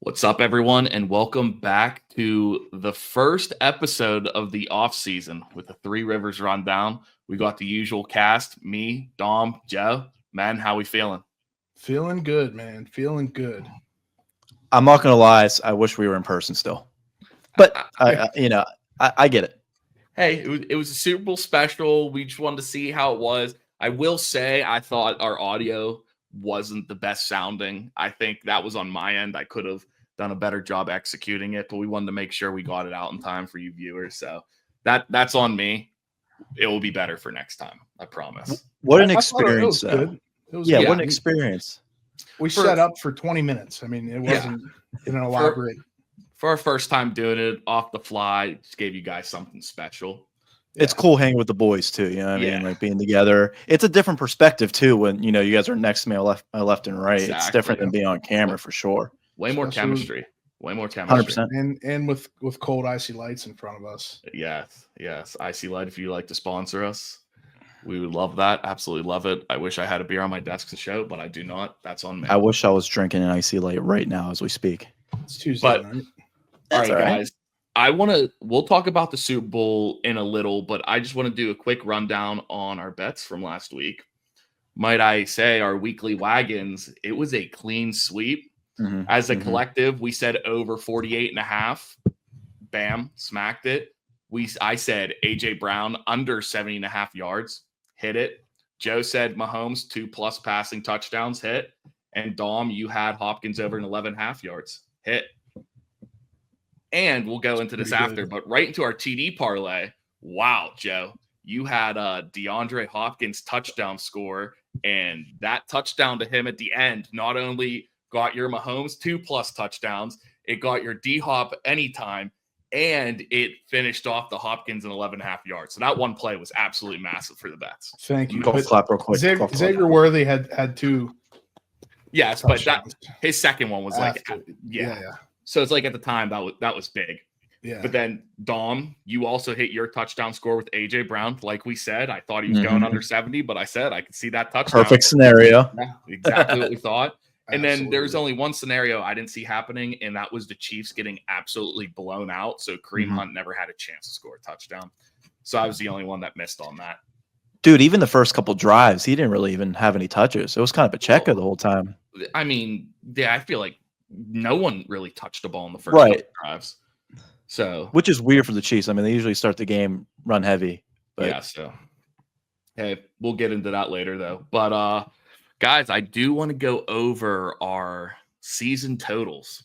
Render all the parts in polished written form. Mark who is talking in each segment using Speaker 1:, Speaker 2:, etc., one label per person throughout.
Speaker 1: What's up, everyone, and welcome back to the first episode of the Offseason with the Three Rivers Rundown. We got the usual cast, me, Dom, Joe. Man, how we feeling?
Speaker 2: Feeling good, man. Feeling good.
Speaker 3: I'm not going to lie. I wish we were in person still. But, I get it.
Speaker 1: Hey, it was a Super Bowl special. We just wanted to see how it was. I will say I thought our audio wasn't the best sounding. I think that was on my end. I could have done a better job executing it, but we wanted to make sure we got it out in time for you viewers. So that's on me. It will be better for next time. I promise.
Speaker 3: What an experience.
Speaker 2: It was
Speaker 3: good.
Speaker 2: What
Speaker 3: an experience.
Speaker 2: We set up for 20 minutes. I mean, it wasn't an elaborate.
Speaker 1: For our first time doing it off the fly, just gave you guys something special.
Speaker 3: It's cool hanging with the boys too. You know what I mean? Like being together. It's a different perspective too when you guys are next to me left and right. Exactly. It's different than being on camera for sure.
Speaker 1: Way more chemistry. Way more chemistry.
Speaker 3: 100%.
Speaker 2: And with cold icy lights in front of us.
Speaker 1: Yes. Icy Light, if you'd like to sponsor us, we would love that. Absolutely love it. I wish I had a beer on my desk to show, but I do not. That's on me.
Speaker 3: I wish I was drinking an Icy Light right now as we speak.
Speaker 2: It's Tuesday night.
Speaker 1: All right, guys. We'll talk about the Super Bowl in a little, but I just want to do a quick rundown on our bets from last week. Might I say our weekly wagons, it was a clean sweep.
Speaker 3: Mm-hmm.
Speaker 1: As a collective, we said over 48.5. Bam, smacked it. I said AJ Brown under 70.5 yards, hit it. Joe said Mahomes 2+ passing touchdowns, hit. And Dom, you had Hopkins over 11.5 yards, hit. And we'll go into this after, but right into our TD parlay. Wow, Joe, you had DeAndre Hopkins touchdown score, and that touchdown to him at the end not only got your Mahomes 2+ touchdowns, it got your D-Hop anytime, and it finished off the Hopkins in 11.5 yards. So that one play was absolutely massive for the bets.
Speaker 2: Thank you.
Speaker 3: Golf clap real quick.
Speaker 2: Xavier Worthy had two.
Speaker 1: Yes, but his second one was
Speaker 2: after.
Speaker 1: Yeah. So it's like at the time that was big.
Speaker 2: Yeah.
Speaker 1: But then Dom, you also hit your touchdown score with AJ Brown. Like we said, I thought he was going under 70, but I said I could see that touchdown.
Speaker 3: Perfect scenario.
Speaker 1: Yeah, exactly what we thought. And then there's only one scenario I didn't see happening, and that was the Chiefs getting absolutely blown out. So Kareem Hunt never had a chance to score a touchdown. So I was the only one that missed on that.
Speaker 3: Dude, even the first couple drives, he didn't really even have any touches. It was kind of a checker the whole time.
Speaker 1: I mean, I feel like no one really touched the ball in the first couple drives. So,
Speaker 3: which is weird for the Chiefs. I mean, they usually start the game run heavy. But
Speaker 1: yeah, so hey, we'll get into that later though. But guys, I do want to go over our season totals.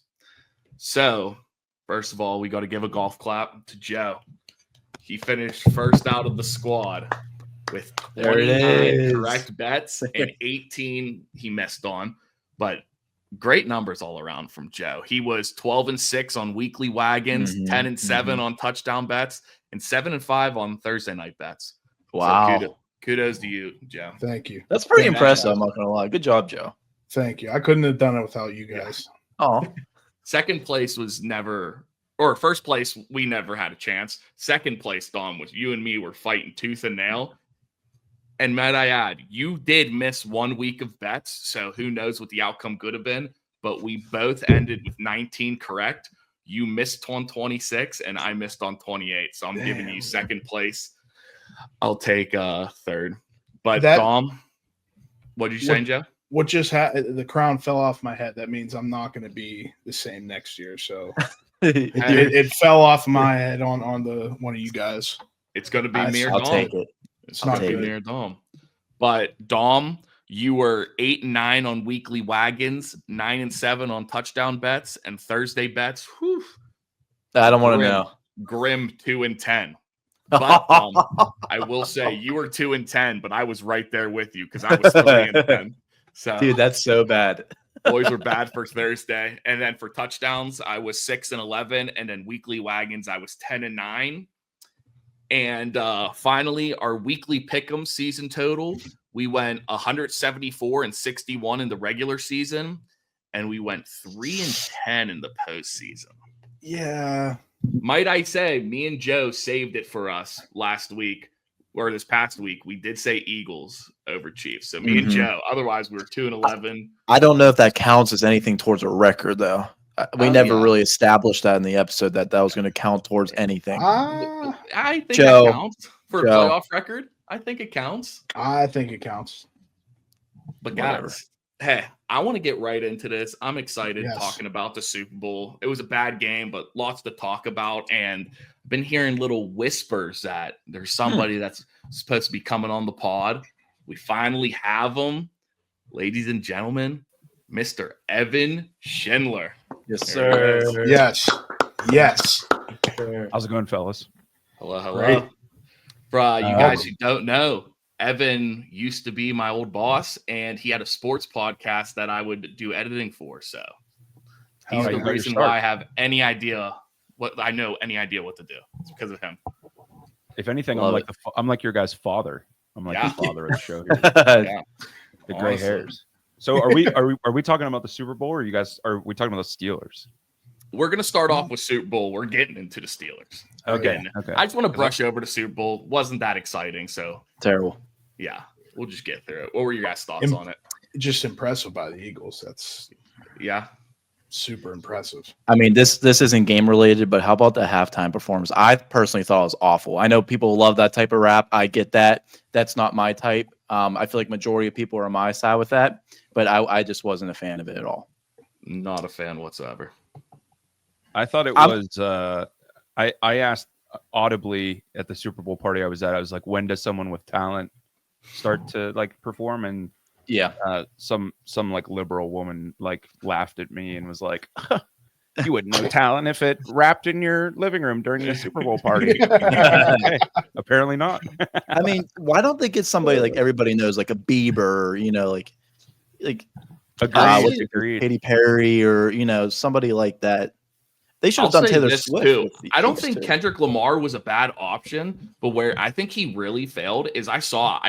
Speaker 1: So, first of all, we got to give a golf clap to Joe. He finished first out of the squad with 29 correct bets and 18 he missed on. But great numbers all around from Joe. He was 12-6 on weekly wagons, 10-7 on touchdown bets, and 7-5 on Thursday night bets.
Speaker 3: Wow.
Speaker 1: So kudos to you, Joe.
Speaker 2: Thank you.
Speaker 3: That's pretty impressive. I'm not going to lie. Good job, Joe.
Speaker 2: Thank you. I couldn't have done it without you guys.
Speaker 3: Oh.
Speaker 1: Second place was first place, we never had a chance. Second place, Dom, was you and me were fighting tooth and nail. And might I add, you did miss 1 week of bets, so who knows what the outcome could have been. But we both ended with 19 correct. You missed on 26, and I missed on 28. So I'm giving you second place. I'll take third. But Dom, what did you say, Joe?
Speaker 2: What just happened? The crown fell off my head. That means I'm not going to be the same next year. So it fell off my head on the one of you guys.
Speaker 1: It's going to be me or
Speaker 3: I'll
Speaker 1: Dom.
Speaker 3: take it.
Speaker 1: It's not good near Dom. But Dom, you were 8-9 on weekly wagons, 9-7 on touchdown bets, and Thursday bets. Whew,
Speaker 3: I don't want to know.
Speaker 1: Grim 2-10. But I will say you were 2-10, but I was right there with you because I was 3-10. So,
Speaker 3: dude, that's so bad.
Speaker 1: Boys were bad for Thursday, and then for touchdowns, I was 6-11, and then weekly wagons, I was 10-9. And finally, our weekly pick'em season total, we went 174-61 in the regular season, and we went 3-10 in the postseason.
Speaker 2: Yeah.
Speaker 1: Might I say, me and Joe saved it for us last week, or this past week. We did say Eagles over Chiefs. So me and Joe, otherwise we were 2-11.
Speaker 3: I don't know if that counts as anything towards a record, though. We never really established that in the episode that was going to count towards anything.
Speaker 1: I think that counts for a playoff record. I think it counts.
Speaker 2: I think it counts.
Speaker 1: But guys, hey, I want to get right into this. I'm excited talking about the Super Bowl. It was a bad game, but lots to talk about. And I've been hearing little whispers that there's somebody that's supposed to be coming on the pod. We finally have him. Ladies and gentlemen, Mr. Evan Schindler.
Speaker 3: Yes, sir.
Speaker 2: Yes.
Speaker 4: How's it going, fellas?
Speaker 1: Hello. Great. For you guys who don't know, Evan used to be my old boss, and he had a sports podcast that I would do editing for. So he's the reason why I have any idea what to do. It's because of him.
Speaker 4: If anything, I'm like your guys' father. I'm like the father of the show here. The gray hairs. So are we talking about the Super Bowl, or are we talking about the Steelers?
Speaker 1: We're going to start off with Super Bowl. We're getting into the Steelers.
Speaker 4: Okay.
Speaker 1: I just want to brush over the Super Bowl. Wasn't that exciting? So
Speaker 3: terrible.
Speaker 1: Yeah, we'll just get through it. What were your guys' thoughts on it?
Speaker 2: Just impressive by the Eagles. That's super impressive.
Speaker 3: I mean, this isn't game related, but how about the halftime performance? I personally thought it was awful. I know people love that type of rap. I get that. That's not my type. I feel like majority of people are on my side with that, but I just wasn't a fan of it at all.
Speaker 1: Not a fan whatsoever.
Speaker 4: I thought it was. I asked audibly at the Super Bowl party I was at. I was like, when does someone with talent start to like perform? And some like liberal woman like laughed at me and was like, you wouldn't know talent if it rapped in your living room during the Super Bowl party. Okay, apparently not.
Speaker 3: I mean, why don't they get somebody like everybody knows, like a Bieber,
Speaker 4: Agreed.
Speaker 3: Katy Perry, or somebody like that. They should have done Taylor Swift
Speaker 1: too. I don't think Kendrick Lamar was a bad option, but where I think he really failed is I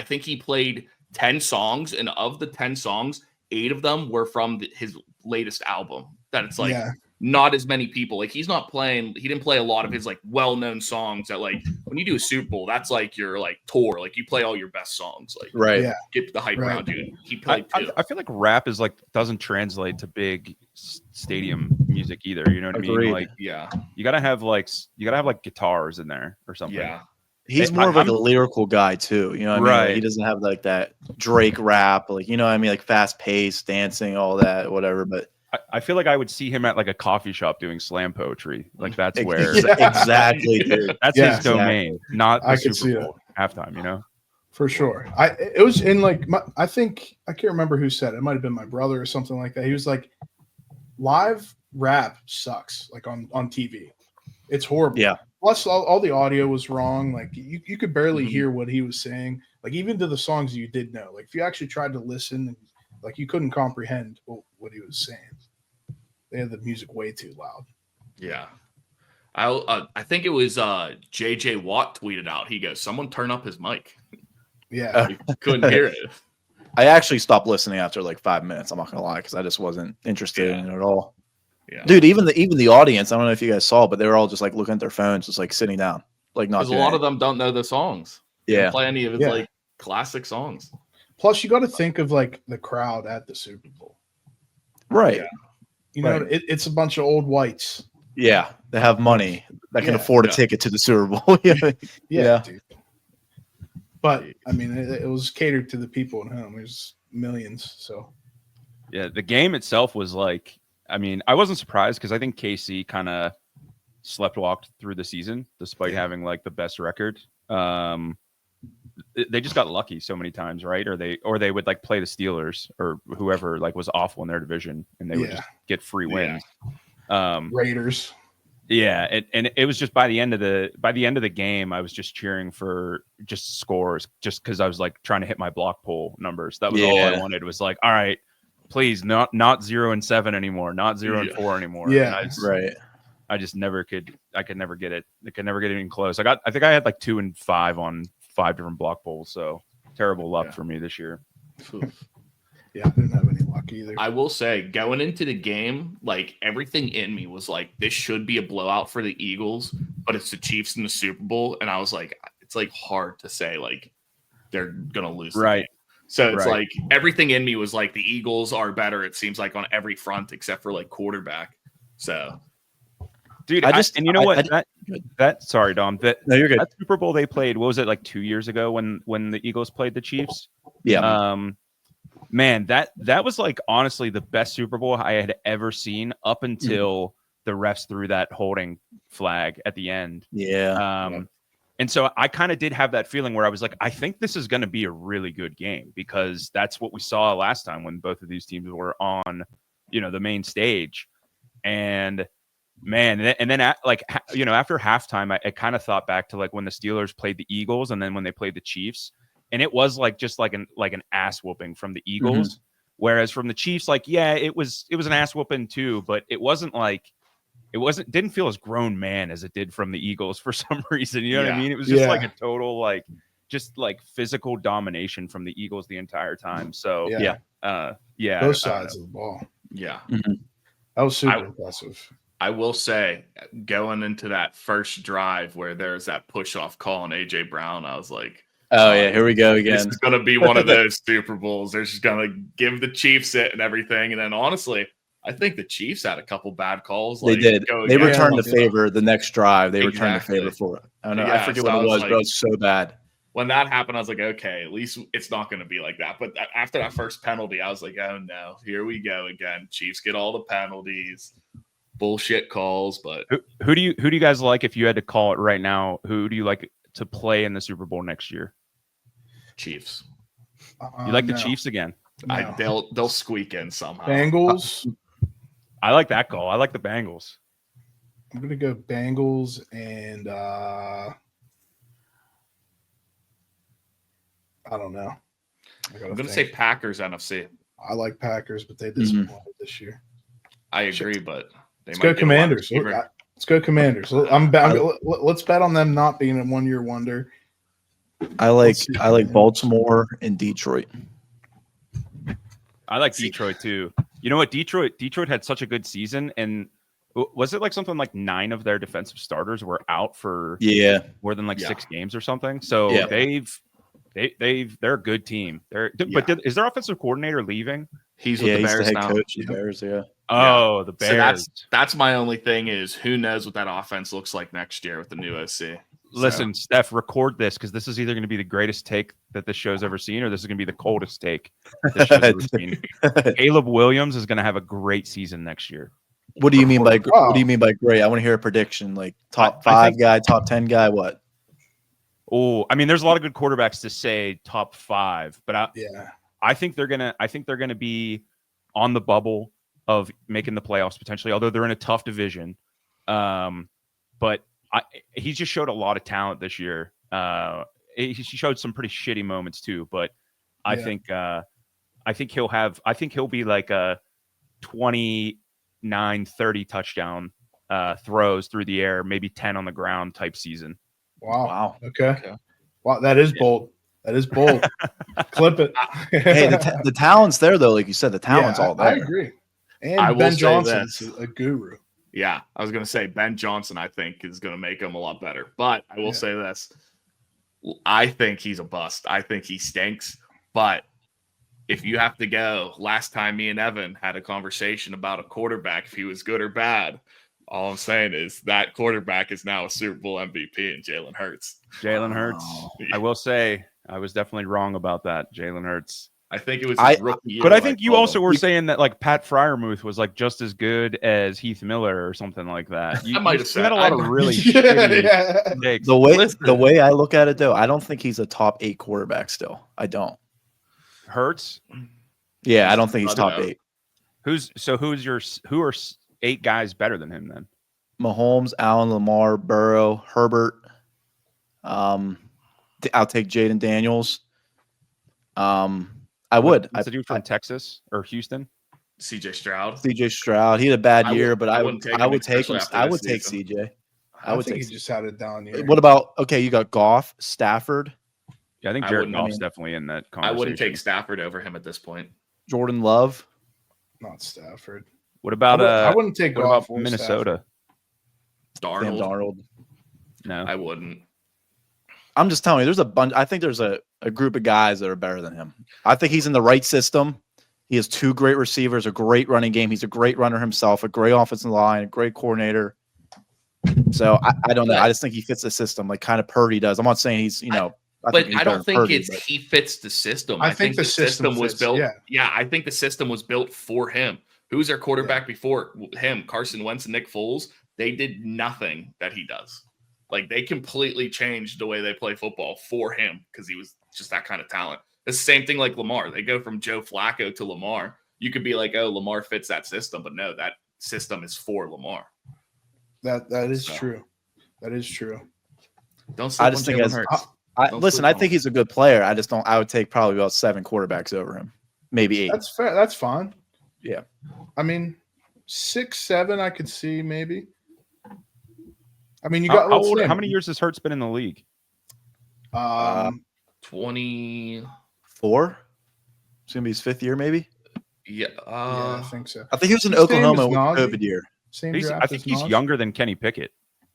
Speaker 1: think he played 10 songs, and of the 10 songs, 8 of them were from his latest album. That it's like not as many people. Like he didn't play a lot of his like well-known songs that like when you do a Super Bowl, that's like your like tour. Like you play all your best songs. Like get the hype around you. He played too.
Speaker 4: I feel like rap is like doesn't translate to big stadium music either. You know what I mean? Like you gotta have like guitars in there or something.
Speaker 1: Yeah.
Speaker 3: He's more of like a lyrical guy too. You know what I mean?
Speaker 4: Right.
Speaker 3: Like, he doesn't have like that Drake rap, like what I mean, like fast paced dancing, all that, whatever. But
Speaker 4: I feel like I would see him at like a coffee shop doing slam poetry. Like that's where
Speaker 3: exactly, dude.
Speaker 4: That's his domain, not the
Speaker 2: I could
Speaker 4: Super
Speaker 2: see
Speaker 4: Bowl halftime.
Speaker 2: For sure. It was in like I think I can't remember who said it. It might have been my brother or something like that. He was like, live rap sucks, like on TV. It's horrible.
Speaker 3: Yeah.
Speaker 2: Plus all the audio was wrong. Like you could barely hear what he was saying. Like even to the songs you did know. Like if you actually tried to listen, like you couldn't comprehend what he was saying. They had the music way too loud.
Speaker 1: Yeah. I think it was JJ Watt tweeted out. He goes, "Someone turn up his mic."
Speaker 2: Yeah.
Speaker 1: We couldn't hear it.
Speaker 3: I actually stopped listening after like 5 minutes. I'm not gonna lie, because I just wasn't interested in it at all.
Speaker 1: Yeah.
Speaker 3: Dude, even the audience, I don't know if you guys saw, but they were all just like looking at their phones, just like sitting down, like not.
Speaker 1: Because a lot of them don't know the songs.
Speaker 3: Yeah.
Speaker 1: They don't play any of his like classic songs.
Speaker 2: Plus, you got to think of like the crowd at the Super Bowl,
Speaker 3: right?
Speaker 2: Yeah. It's a bunch of old whites.
Speaker 3: Yeah, they have money that can afford a ticket to the Super Bowl.
Speaker 2: yeah. Dude. But I mean, it was catered to the people at home. There's millions, so.
Speaker 4: Yeah, the game itself was like. I mean, I wasn't surprised because I think KC kind of sleptwalked through the season despite having like the best record. They just got lucky so many times, right? Or they would like play the Steelers or whoever like was awful in their division, and they would just get free wins.
Speaker 2: Raiders.
Speaker 4: Yeah, and it was just by the end of the game, I was just cheering for just scores, just because I was like trying to hit my block poll numbers. That was all I wanted. It was like, all right. Please, not 0-7 anymore, not 0-4 anymore.
Speaker 2: Yeah,
Speaker 4: I just never could. I could never get it. I could never get even close. I think I had like 2-5 on 5 different block polls. So terrible luck for me this year.
Speaker 2: Yeah, I didn't have any luck either.
Speaker 1: I will say, going into the game, like everything in me was like, this should be a blowout for the Eagles, but it's the Chiefs in the Super Bowl, and I was like, it's like hard to say like they're gonna lose.
Speaker 4: Right.
Speaker 1: So it's like everything in me was like the Eagles are better, it seems like, on every front except for like quarterback. So,
Speaker 4: dude, and you know what? Sorry, Dom.
Speaker 3: No, you're good.
Speaker 4: That Super Bowl they played, what was it, like 2 years ago when the Eagles played the Chiefs?
Speaker 3: Yeah.
Speaker 4: Man, that was like honestly the best Super Bowl I had ever seen up until the refs threw that holding flag at the end.
Speaker 3: Yeah.
Speaker 4: And so I kind of did have that feeling where I was like, I think this is going to be a really good game, because that's what we saw last time when both of these teams were on, the main stage. And man, and then after halftime, I kind of thought back to like when the Steelers played the Eagles and then when they played the Chiefs, and it was like just like an ass whooping from the Eagles, whereas from the Chiefs, like it was an ass whooping too, but didn't feel as grown man as it did from the Eagles for some reason. You know what I mean? It was just like a total just physical domination from the Eagles the entire time. So
Speaker 2: both sides of the ball.
Speaker 1: Yeah,
Speaker 2: that was super impressive.
Speaker 1: I will say, going into that first drive where there's that push off call on AJ Brown, I was like,
Speaker 3: oh yeah, here we go again.
Speaker 1: This is going to be one of those Super Bowls. They're just going to give the Chiefs it and everything. And then honestly, I think the Chiefs had a couple bad calls.
Speaker 3: They did. They returned the favor the next drive. They returned the favor for it. I don't know. I forget what it was, but it was so bad.
Speaker 1: When that happened, I was like, okay, at least it's not going to be like that. But after that first penalty, I was like, oh no, here we go again. Chiefs get all the penalties, bullshit calls. But
Speaker 4: who do you guys like if you had to call it right now? Who do you like to play in the Super Bowl next year?
Speaker 1: Chiefs.
Speaker 4: You like the Chiefs again?
Speaker 1: No. They'll squeak in somehow.
Speaker 2: Bengals.
Speaker 4: I like that call. I like the Bengals.
Speaker 2: I'm gonna go Bengals, and I don't know.
Speaker 1: I'm gonna say Packers NFC.
Speaker 2: I like Packers, but they disappointed this year.
Speaker 1: I agree, but
Speaker 2: let's go Commanders. Let's go Commanders. Let's bet on them not being a 1-year wonder.
Speaker 3: I like Baltimore and Detroit.
Speaker 4: I like Detroit too. You know what? Detroit had such a good season, and was it like something like 9 of their defensive starters were out for more than 6 games or something? So they're a good team. But is their offensive coordinator leaving?
Speaker 1: He's with the Bears
Speaker 3: the head
Speaker 1: now.
Speaker 3: Coach, the Bears,
Speaker 4: Oh, the Bears.
Speaker 1: So that's my only thing is who knows what that offense looks like next year with the new OC.
Speaker 4: Listen, Steph, record this because this is either going to be the greatest take that this show's ever seen, or this is going to be the coldest take this show's ever seen. Caleb Williams is going to have a great season next year.
Speaker 3: What do you mean by great? I want to hear a prediction, like top 5 guy, top 10 guy. What?
Speaker 4: Oh, I mean, there's a lot of good quarterbacks to say top 5, but I think they're gonna be on the bubble of making the playoffs potentially, although they're in a tough division. But he just showed a lot of talent this year. He showed some pretty shitty moments too, but I think he'll be like a 29-30 touchdown throws through the air, maybe 10 on the ground type season.
Speaker 2: Wow. Okay. Wow, that is bold. That is bold. Clip it.
Speaker 3: Hey, the talent's there though, like you said, the talent's all there.
Speaker 2: I agree. And Ben Johnson's a guru.
Speaker 1: Yeah, I was going to say Ben Johnson, I think, is going to make him a lot better. But I will say this. I think he's a bust. I think he stinks. But if you have to go, last time me and Evan had a conversation about a quarterback, if he was good or bad, all I'm saying is that quarterback is now a Super Bowl MVP in Jalen Hurts.
Speaker 4: Jalen Hurts. I will say I was definitely wrong about that, Jalen Hurts.
Speaker 1: I think it was his rookie year.
Speaker 4: But I think you also were saying that like Pat Freiermuth was like just as good as Heath Miller or something like that.
Speaker 1: I might have said
Speaker 4: a lot of really shitty takes.
Speaker 3: The way I look at it though, I don't think he's a top 8 quarterback still. I don't.
Speaker 4: Hurts?
Speaker 3: Yeah, I don't think he's top 8.
Speaker 4: Who are 8 guys better than him then?
Speaker 3: Mahomes, Allen, Lamar, Burrow, Herbert. I'll take Jaden Daniels. I would.
Speaker 4: What's the dude from Texas or Houston?
Speaker 1: CJ Stroud.
Speaker 3: He had a bad year, but I would take him. I would take CJ.
Speaker 2: I think he just had it down here.
Speaker 3: What about you got Goff, Stafford?
Speaker 4: Yeah, I think Jared Goff's definitely in that conversation.
Speaker 1: I wouldn't take Stafford over him at this point.
Speaker 3: Jordan Love.
Speaker 2: Not Stafford.
Speaker 4: What about
Speaker 2: I wouldn't take Goff
Speaker 4: or Minnesota?
Speaker 1: Darnold.
Speaker 4: No.
Speaker 1: I wouldn't.
Speaker 3: I'm just telling you, there's a bunch. I think there's a group of guys that are better than him. I think he's in the right system. He has 2 great receivers, a great running game. He's a great runner himself, a great offensive line, a great coordinator. So I don't know. I just think he fits the system like kind of Purdy does. I'm not saying he's,
Speaker 1: I don't think he fits the system.
Speaker 2: I think the system
Speaker 1: was
Speaker 2: fits,
Speaker 1: built.
Speaker 2: Yeah,
Speaker 1: I think the system was built for him. Who's their quarterback before him? Carson Wentz and Nick Foles. They did nothing that he does. Like they completely changed the way they play football for him because he was just that kind of talent. It's the same thing like Lamar. They go from Joe Flacco to Lamar. You could be like, oh, Lamar fits that system, but no, that system is for Lamar.
Speaker 2: That is true. That is true.
Speaker 1: Don't sleep on Jalen Hurts.
Speaker 3: I think he's a good player. I just don't. I would take probably about 7 quarterbacks over him, maybe 8.
Speaker 2: That's fair. That's fine.
Speaker 3: Yeah,
Speaker 2: I mean, 6, 7, I could see maybe. I mean, you got
Speaker 4: how many years has Hurts been in the league?
Speaker 1: 24.
Speaker 3: It's gonna be his 5th year, maybe.
Speaker 1: Yeah,
Speaker 2: I think so.
Speaker 3: I think he was in Oklahoma with COVID year.
Speaker 4: I think he's younger than Kenny Pickett,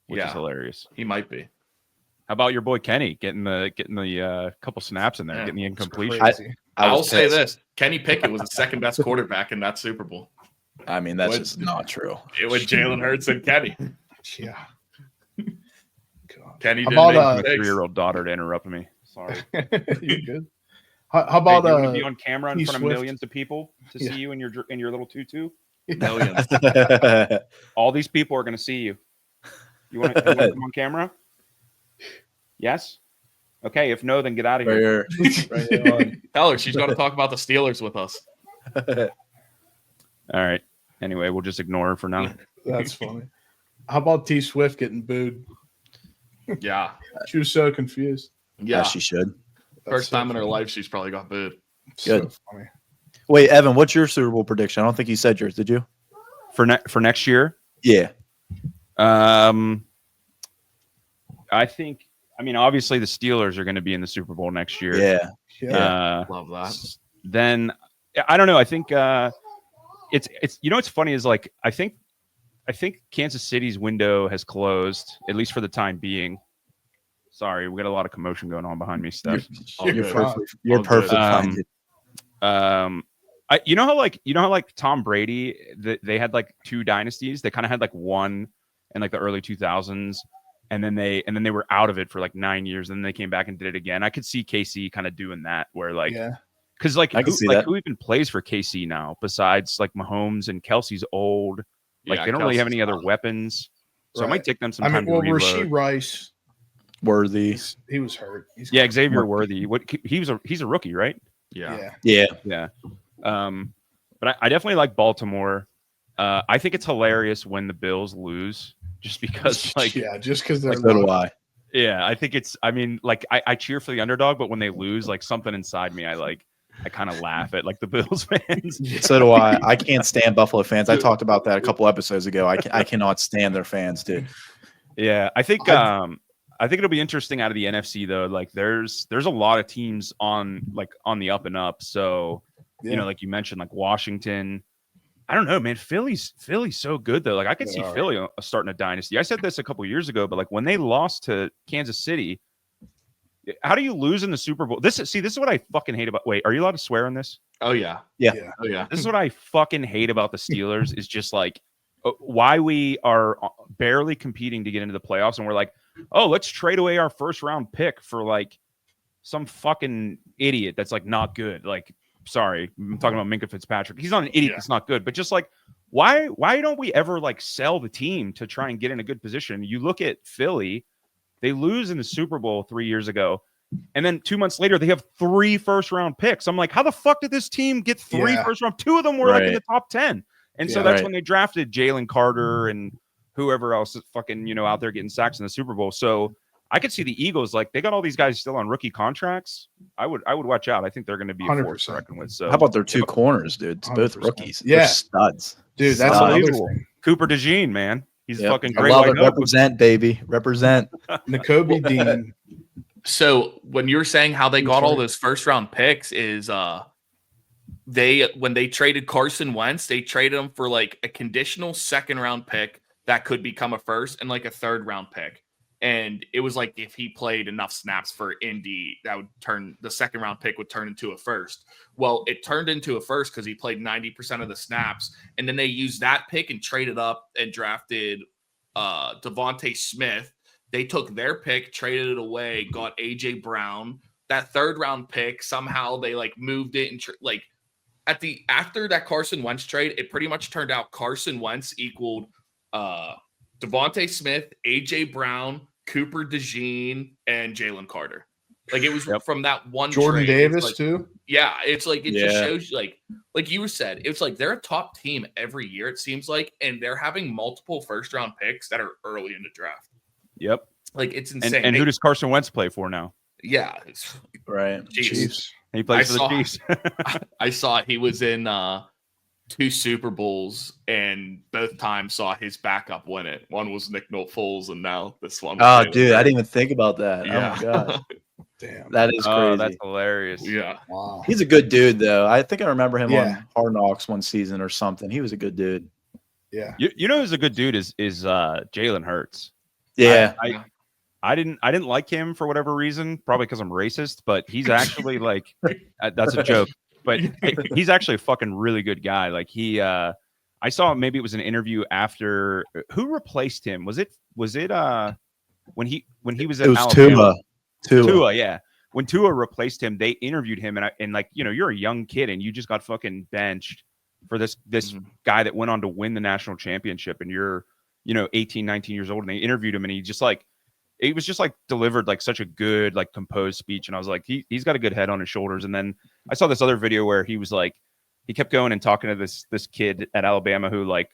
Speaker 4: which is hilarious.
Speaker 1: He might be.
Speaker 4: How about your boy Kenny getting the couple snaps in there, getting the incompletion?
Speaker 1: I'll say this: Kenny Pickett was the second best quarterback in that Super Bowl.
Speaker 3: I mean, that's just not true.
Speaker 1: It was Jalen Hurts and Kenny.
Speaker 2: Yeah.
Speaker 1: Kenny
Speaker 4: didn't make my 3-year-old daughter to interrupt me. Sorry.
Speaker 2: You're good. How about
Speaker 4: you want to be on camera in front of millions of people to see you in your little tutu?
Speaker 1: Millions.
Speaker 4: All these people are going to see you. You want to come on camera? Yes. Okay. If no, then get out of here.
Speaker 1: Tell her she's going to talk about the Steelers with us.
Speaker 4: All right. Anyway, we'll just ignore her for now.
Speaker 2: That's funny. How about T Swift getting booed?
Speaker 1: Yeah.
Speaker 2: She was so confused.
Speaker 3: Yeah, she should.
Speaker 1: First time in her life she's probably got booed.
Speaker 3: Good.
Speaker 2: So funny.
Speaker 3: Wait, Evan, what's your Super Bowl prediction? I don't think you said yours, did you?
Speaker 4: For next year?
Speaker 3: Yeah.
Speaker 4: I think. I mean, obviously the Steelers are going to be in the Super Bowl next year.
Speaker 3: Yeah.
Speaker 1: Love that.
Speaker 4: Then I don't know. I think it's what's funny is like I think Kansas City's window has closed, at least for the time being. Sorry, we got a lot of commotion going on behind me, Steph.
Speaker 3: You're perfect.
Speaker 4: You know how like Tom Brady, they had like 2 dynasties. They kind of had like one in like the early 2000s, and then they were out of it for like 9 years, and then they came back and did it again. I could see KC kind of doing that, where like, because like who even plays for KC now besides like Mahomes and Kelsey's old. Like they don't really have any other weapons, so it might take them some time to reload.
Speaker 2: Rashee Rice.
Speaker 3: Worthy.
Speaker 2: He was hurt.
Speaker 4: Xavier Worthy. He's a rookie, right?
Speaker 3: Yeah.
Speaker 4: But I definitely like Baltimore. I think it's hilarious when the Bills lose, just because
Speaker 2: just because they're.
Speaker 3: So do I.
Speaker 4: Yeah, I think it's. I mean, like I cheer for the underdog, but when they lose, like something inside me, I kind of laugh at like the Bills fans.
Speaker 3: So do I. I can't stand Buffalo fans. I talked about that a couple episodes ago. I cannot stand their fans, dude.
Speaker 4: Yeah, I think it'll be interesting out of the NFC though. Like there's a lot of teams on the up and up. So like you mentioned, like Washington. I don't know, man. Philly's so good though. Like I could see Philly starting a dynasty. I said this a couple years ago, but like when they lost to Kansas City, how do you lose in the Super Bowl? This is what I fucking hate about. Wait, are you allowed to swear on this?
Speaker 1: Oh yeah.
Speaker 3: Oh yeah.
Speaker 4: This is what I fucking hate about the Steelers is just like why we are barely competing to get into the playoffs, and we're like, oh, let's trade away our first round pick for like some fucking idiot that's like not good. Like, sorry, I'm talking about Minkah Fitzpatrick. He's not an idiot that's not good, but just like why don't we ever like sell the team to try and get in a good position? You look at Philly, they lose in the Super Bowl 3 years ago, and then 2 months later they have 3 first-round picks. I'm like, how the fuck did this team get 3 first-round? 2 of them were like in the top 10, and so that's when they drafted Jalen Carter and whoever else is fucking out there getting sacks in the Super Bowl. So I could see the Eagles, like they got all these guys still on rookie contracts. I would watch out. I think they're going to be a force to reckon with. So
Speaker 3: how about their 2 corners, dude? It's both rookies.
Speaker 2: Yeah,
Speaker 3: they're studs,
Speaker 2: dude. That's unbelievable.
Speaker 4: Cooper DeJean, man, he's fucking great.
Speaker 3: I love it. Represent, baby, represent.
Speaker 2: N'Kobe Dean.
Speaker 1: So when you're saying how they got all those first round picks is when they traded Carson Wentz, they traded him for like a conditional second round pick that could become a first and like a third round pick. And it was like if he played enough snaps for Indy, that would turn the second round pick would turn into a first. Well, it turned into a first because he played 90% of the snaps. And then they used that pick and traded up and drafted Devontae Smith. They took their pick, traded it away, got AJ Brown. That third round pick, somehow they like moved it and after that Carson Wentz trade, it pretty much turned out Carson Wentz equaled Devontae Smith, AJ Brown, Cooper DeJean, and Jalen Carter. Like it was from that one
Speaker 2: Jordan
Speaker 1: trade.
Speaker 2: Davis too.
Speaker 1: Yeah, it's like it just shows you like you said, it's like they're a top team every year, it seems like, and they're having multiple first round picks that are early in the draft.
Speaker 4: Yep.
Speaker 1: Like it's insane.
Speaker 4: And who does Carson Wentz play for now?
Speaker 1: Yeah.
Speaker 3: Right.
Speaker 2: Chiefs.
Speaker 4: He plays for the Chiefs.
Speaker 1: I saw he was in 2 Super Bowls and both times saw his backup win it. One was Nick Foles and now this one.
Speaker 3: Oh, dude, I didn't even think about that.
Speaker 1: Yeah.
Speaker 3: Oh my god.
Speaker 2: Damn.
Speaker 3: That is crazy.
Speaker 4: That's hilarious.
Speaker 1: Yeah.
Speaker 2: Wow.
Speaker 3: He's a good dude though. I think I remember him on Hard Knocks one season or something. He was a good dude.
Speaker 2: Yeah.
Speaker 4: You know who's a good dude is Jalen Hurts.
Speaker 3: Yeah.
Speaker 4: I didn't like him for whatever reason, probably because I'm racist, but he's actually like that's a joke. But he's actually a fucking really good guy. Like I saw maybe it was an interview after who replaced him? Was it when he was at
Speaker 3: it was
Speaker 4: Alabama?
Speaker 3: Tua,
Speaker 4: yeah. When Tua replaced him, they interviewed him and like, you know, you're a young kid and you just got fucking benched for this guy that went on to win the national championship and you're, you know, 18, 19 years old and they interviewed him and he was just like delivered like such a good, like composed speech. And I was like, he's got a good head on his shoulders. And then I saw this other video where he was like, he kept going and talking to this kid at Alabama who like,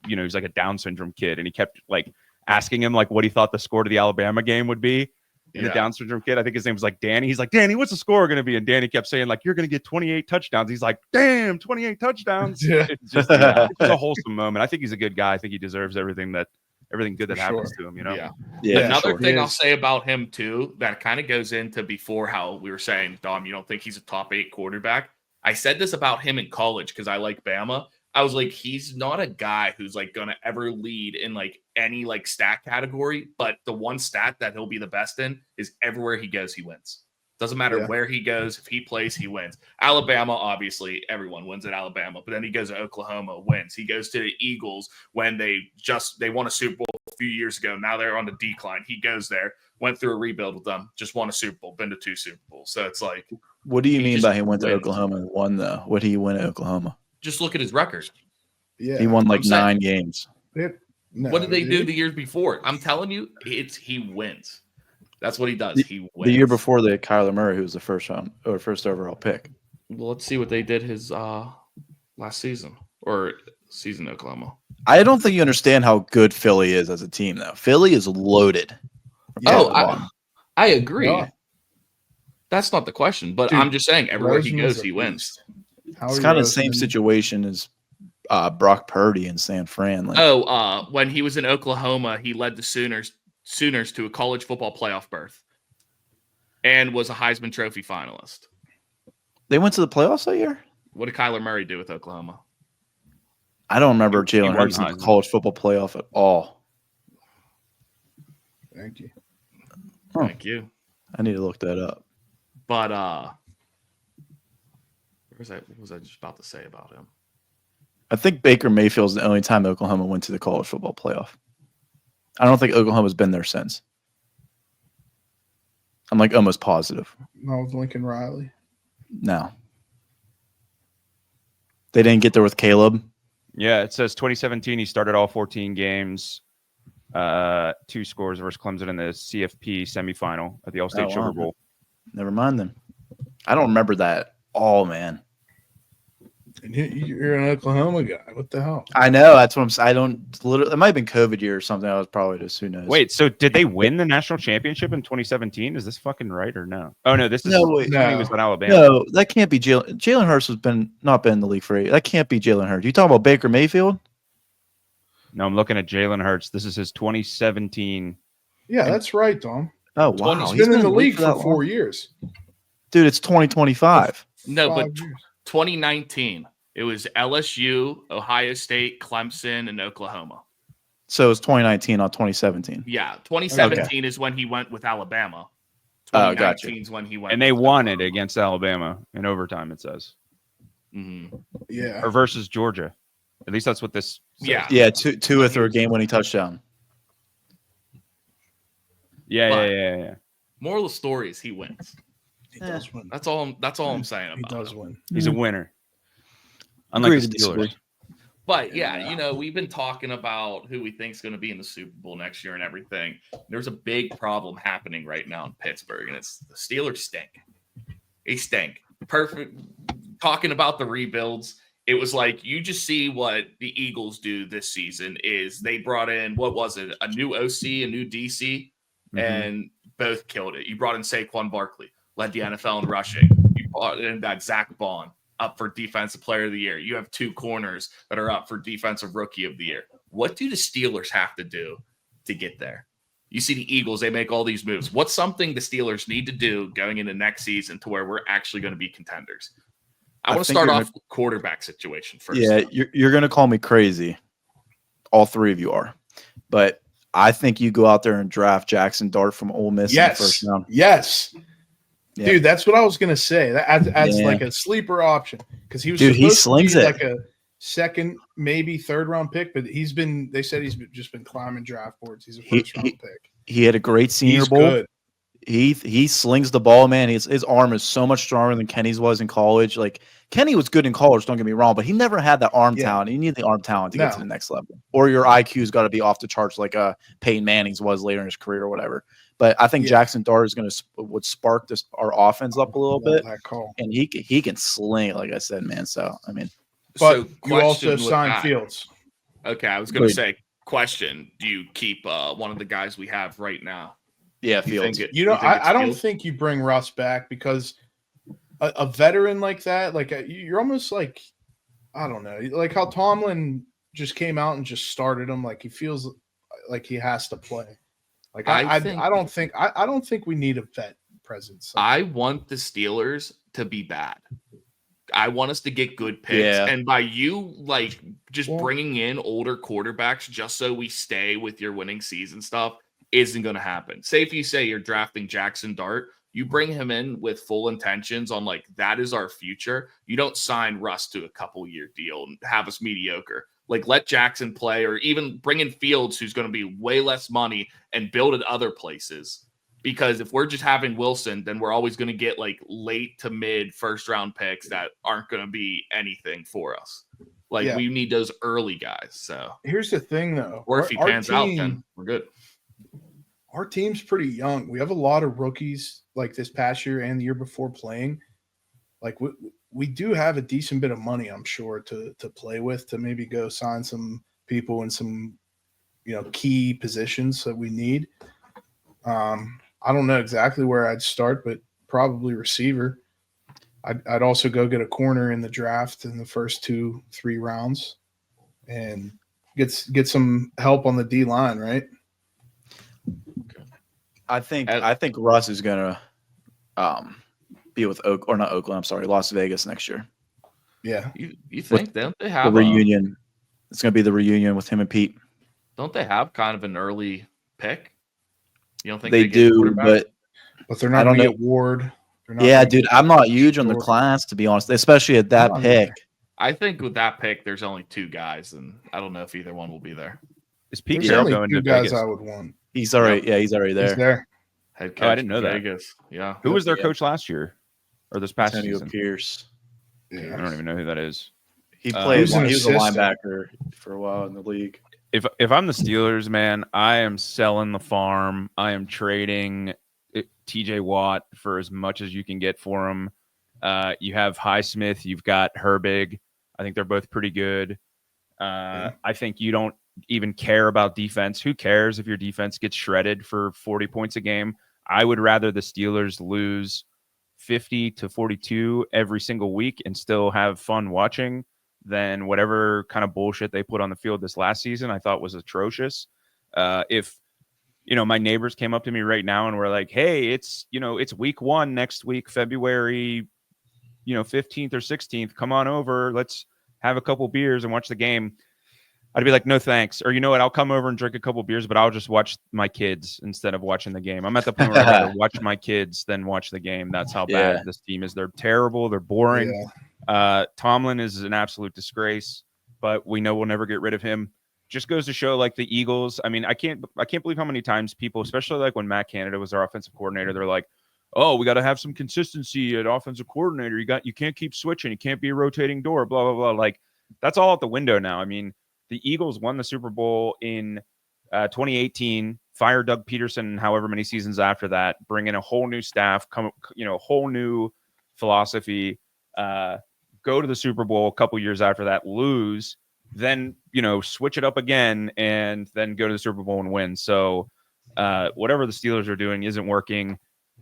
Speaker 4: you know, he's like a Down syndrome kid. And he kept like asking him like what he thought the score to the Alabama game would be. And the Down syndrome kid, I think his name was like Danny. He's like, Danny, what's the score going to be? And Danny kept saying like, you're going to get 28 touchdowns. He's like, damn, 28 touchdowns.
Speaker 2: Yeah.
Speaker 4: It's just it's a wholesome moment. I think he's a good guy. I think he deserves everything good that happens to him, you know?
Speaker 1: Yeah. Another thing I'll say about him too, that kind of goes into before how we were saying, Dom, you don't think he's a top 8 quarterback. I said this about him in college because I like Bama. I was like, he's not a guy who's like going to ever lead in like any like stat category, but the one stat that he'll be the best in is everywhere he goes, he wins. Doesn't matter where he goes. If he plays, he wins. Alabama, obviously, everyone wins at Alabama. But then he goes to Oklahoma, wins. He goes to the Eagles when they won a Super Bowl a few years ago. Now they're on the decline. He goes there, went through a rebuild with them, just won a Super Bowl, been to 2 Super Bowls. So it's like,
Speaker 3: what do you mean by he went to Oklahoma and won though? What did he win at Oklahoma?
Speaker 1: Just look at his record.
Speaker 2: Yeah,
Speaker 3: he won like 9 games.
Speaker 1: What did they do the years before? I'm telling you, he wins. That's what he does. He wins.
Speaker 3: The year before the Kyler Murray, who was the first overall pick.
Speaker 1: Well, let's see what they did his last season or season in Oklahoma.
Speaker 3: I don't think you understand how good Philly is as a team, though. Philly is loaded.
Speaker 1: I agree.
Speaker 2: Yeah.
Speaker 1: That's not the question, but I'm just saying everywhere he goes, he wins.
Speaker 3: It's kind of the same situation as Brock Purdy in San Fran.
Speaker 1: When he was in Oklahoma, he led the Sooners to a college football playoff berth and was a Heisman Trophy finalist.
Speaker 3: They went to the playoffs that year?
Speaker 1: What did Kyler Murray do with Oklahoma?
Speaker 3: I don't remember Jalen Hurts in the college football playoff at all.
Speaker 2: Thank you.
Speaker 1: Thank you.
Speaker 3: I need to look that up.
Speaker 1: But what was I just about to say about him?
Speaker 3: I think Baker Mayfield's the only time Oklahoma went to the college football playoff. I don't think Oklahoma's been there since. I'm like almost positive.
Speaker 2: No, with Lincoln Riley.
Speaker 3: No. They didn't get there with Caleb.
Speaker 4: Yeah, it says 2017 he started all 14 games, 2 scores versus Clemson in the CFP semifinal at the All-State Sugar Bowl.
Speaker 3: Never mind then. I don't remember that at all, man.
Speaker 2: And you're an Oklahoma guy. What the hell?
Speaker 3: I know. That's what I'm saying. I don't literally. It might have been COVID year or something. I was probably just who knows.
Speaker 4: Wait, so did they win the national championship in 2017? Is this fucking right or no? Oh no, this is
Speaker 3: when
Speaker 4: he was in Alabama.
Speaker 3: No, that can't be Jalen. Jalen Hurts has not been in the league for 8. That can't be Jalen Hurts. You talking about Baker Mayfield?
Speaker 4: No, I'm looking at Jalen Hurts. This is his 2017.
Speaker 2: Yeah, that's right, Dom.
Speaker 3: Oh wow,
Speaker 2: He's been in the league for 4 years.
Speaker 3: Dude, it's 2025.
Speaker 1: No, but 2019. It was LSU, Ohio State, Clemson, and Oklahoma.
Speaker 3: So it was 2019, not 2017.
Speaker 1: Yeah, 2017 is when he went with Alabama. 2019 is when he went,
Speaker 4: and they won it against Alabama in overtime. It says,
Speaker 2: yeah,
Speaker 4: or versus Georgia. At least that's what this says.
Speaker 3: Yeah, two with a game-winning touchdown.
Speaker 4: Yeah.
Speaker 1: Moral of the story is he wins.
Speaker 2: He does win.
Speaker 1: That's all I'm saying about
Speaker 2: He does win.
Speaker 4: He's a winner. Unlike the Steelers.
Speaker 3: Disagree.
Speaker 1: But yeah, we've been talking about who we think is going to be in the Super Bowl next year and everything. There's a big problem happening right now in Pittsburgh, and it's the Steelers stink. They stink. Perfect. Talking about the rebuilds, it was like you just see what the Eagles do this season is they brought in, what was it, a new OC, a new DC, and both killed it. You brought in Saquon Barkley, led the NFL in rushing. You brought in that Zach Bond, up for Defensive Player of the Year. You have 2 corners that are up for Defensive Rookie of the Year. What do the Steelers have to do to get there? You see the Eagles, they make all these moves. What's something the Steelers need to do going into next season to where we're actually going to be contenders? I want to start off with quarterback situation first.
Speaker 3: Yeah, you're going to call me crazy. All 3 of you are. But I think you go out there and draft Jackson Dart from Ole Miss in the first round.
Speaker 2: Yes. Yeah. Dude, that's what I was gonna say. That adds like a sleeper option because he was
Speaker 3: he slings it
Speaker 2: like a second, maybe third round pick, but they said he's just been climbing draft boards. He's a first round pick.
Speaker 3: He had a great Senior Bowl. Good. He slings the ball, man. His arm is so much stronger than Kenny's was in college. Like Kenny was good in college, don't get me wrong, but he never had that arm talent. You need the arm talent to get to the next level, or your IQ's got to be off the charts, like Peyton Manning's was later in his career or whatever. But I think Jackson Dart is would spark our offense up a little bit, and he can sling it, like I said, man. So I mean,
Speaker 2: but you also signed Fields.
Speaker 1: Okay, I was going to say, question: do you keep one of the guys we have right now?
Speaker 3: Yeah, Fields.
Speaker 2: I don't think you bring Russ back because a veteran like that, like you're almost like, I don't know, like how Tomlin just came out and just started him, like he feels like he has to play. Like I don't think we need a vet presence.
Speaker 1: I want the Steelers to be bad. I want us to get good picks, and by you like just bringing in older quarterbacks just so we stay with your winning season stuff isn't going to happen. Say if you say you're drafting Jackson Dart, you bring him in with full intentions on like that is our future. You don't sign Russ to a couple-year deal and have us mediocre. Like let Jackson play, or even bring in Fields, who's going to be way less money, and build at other places. Because if we're just having Wilson, then we're always going to get like late to mid first round picks that aren't going to be anything for us. Like we need those early guys. So
Speaker 2: here's the thing, though.
Speaker 1: Or if he pans out, then we're good.
Speaker 2: Our team's pretty young. We have a lot of rookies like this past year and the year before playing. Like we do have a decent bit of money, I'm sure, to play with, to maybe go sign some people in some, key positions that we need. I don't know exactly where I'd start, but probably receiver. I'd also go get a corner in the draft in the first 2-3 rounds and get some help on the D line, right?
Speaker 3: I think Russ is gonna be with Las Vegas next year.
Speaker 2: Yeah,
Speaker 1: you think? Don't they have
Speaker 3: the reunion? It's gonna be the reunion with him and Pete.
Speaker 1: Don't they have kind of an early pick? You don't think
Speaker 3: they do? But
Speaker 2: they're not going to get Ward.
Speaker 3: Yeah, dude, I'm not huge on the class, to be honest, especially at that pick.
Speaker 1: I think with that pick, there's only 2 guys, and I don't know if either one will be there.
Speaker 4: Is Pete Carroll going to Vegas?
Speaker 2: I would want.
Speaker 3: He's already, he's already there.
Speaker 2: He's there.
Speaker 1: Head coach
Speaker 4: I didn't know that.
Speaker 1: Vegas. Yeah.
Speaker 4: Who was their coach last year, or this past season?
Speaker 3: Pierce.
Speaker 4: Yeah. I don't even know who that is.
Speaker 3: He played. He was a linebacker for a while in the league.
Speaker 4: If I'm the Steelers, man, I am selling the farm. I am trading TJ Watt for as much as you can get for him. You have Highsmith, you've got Herbig. I think they're both pretty good. I think you don't even care about defense. Who cares if your defense gets shredded for 40 points a game? I would rather the Steelers lose 50-42 every single week and still have fun watching than whatever kind of bullshit they put on the field this last season. I thought was atrocious. If my neighbors came up to me right now and were like, hey, it's week 1 next week, February, 15th or 16th. Come on over. Let's have a couple beers and watch the game. I'd be like, no thanks. Or you know what? I'll come over and drink a couple beers, but I'll just watch my kids instead of watching the game. I'm at the point where I'd rather watch my kids than watch the game. That's how bad this team is. They're terrible. They're boring. Tomlin is an absolute disgrace, but we know we'll never get rid of him. Just goes to show, like, the Eagles. I mean, I can't believe how many times people, especially like when Matt Canada was our offensive coordinator, they're like, oh, we got to have some consistency at offensive coordinator. You can't keep switching. You can't be a rotating door, blah, blah, blah. Like, that's all out the window now. I mean, the Eagles won the Super Bowl in 2018, fired Doug Peterson, and however many seasons after that, bring in a whole new staff, whole new philosophy, go to the Super Bowl a couple years after that, lose, then, switch it up again, and then go to the Super Bowl and win. So whatever the Steelers are doing isn't working.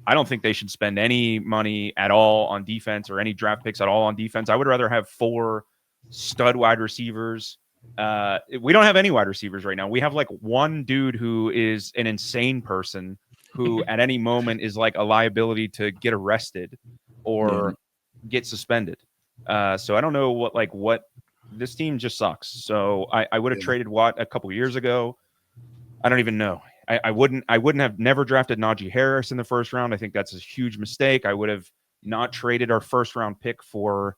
Speaker 4: I don't think they should spend any money at all on defense or any draft picks at all on defense. I would rather have 4 stud wide receivers. We don't have any wide receivers right now. We have like one dude who is an insane person who at any moment is like a liability to get arrested or get suspended. So I don't know what this team just sucks. So I would have traded Watt a couple years ago. I don't even know. I wouldn't have never drafted Najee Harris in the first round. I think that's a huge mistake. I would have not traded our first round pick for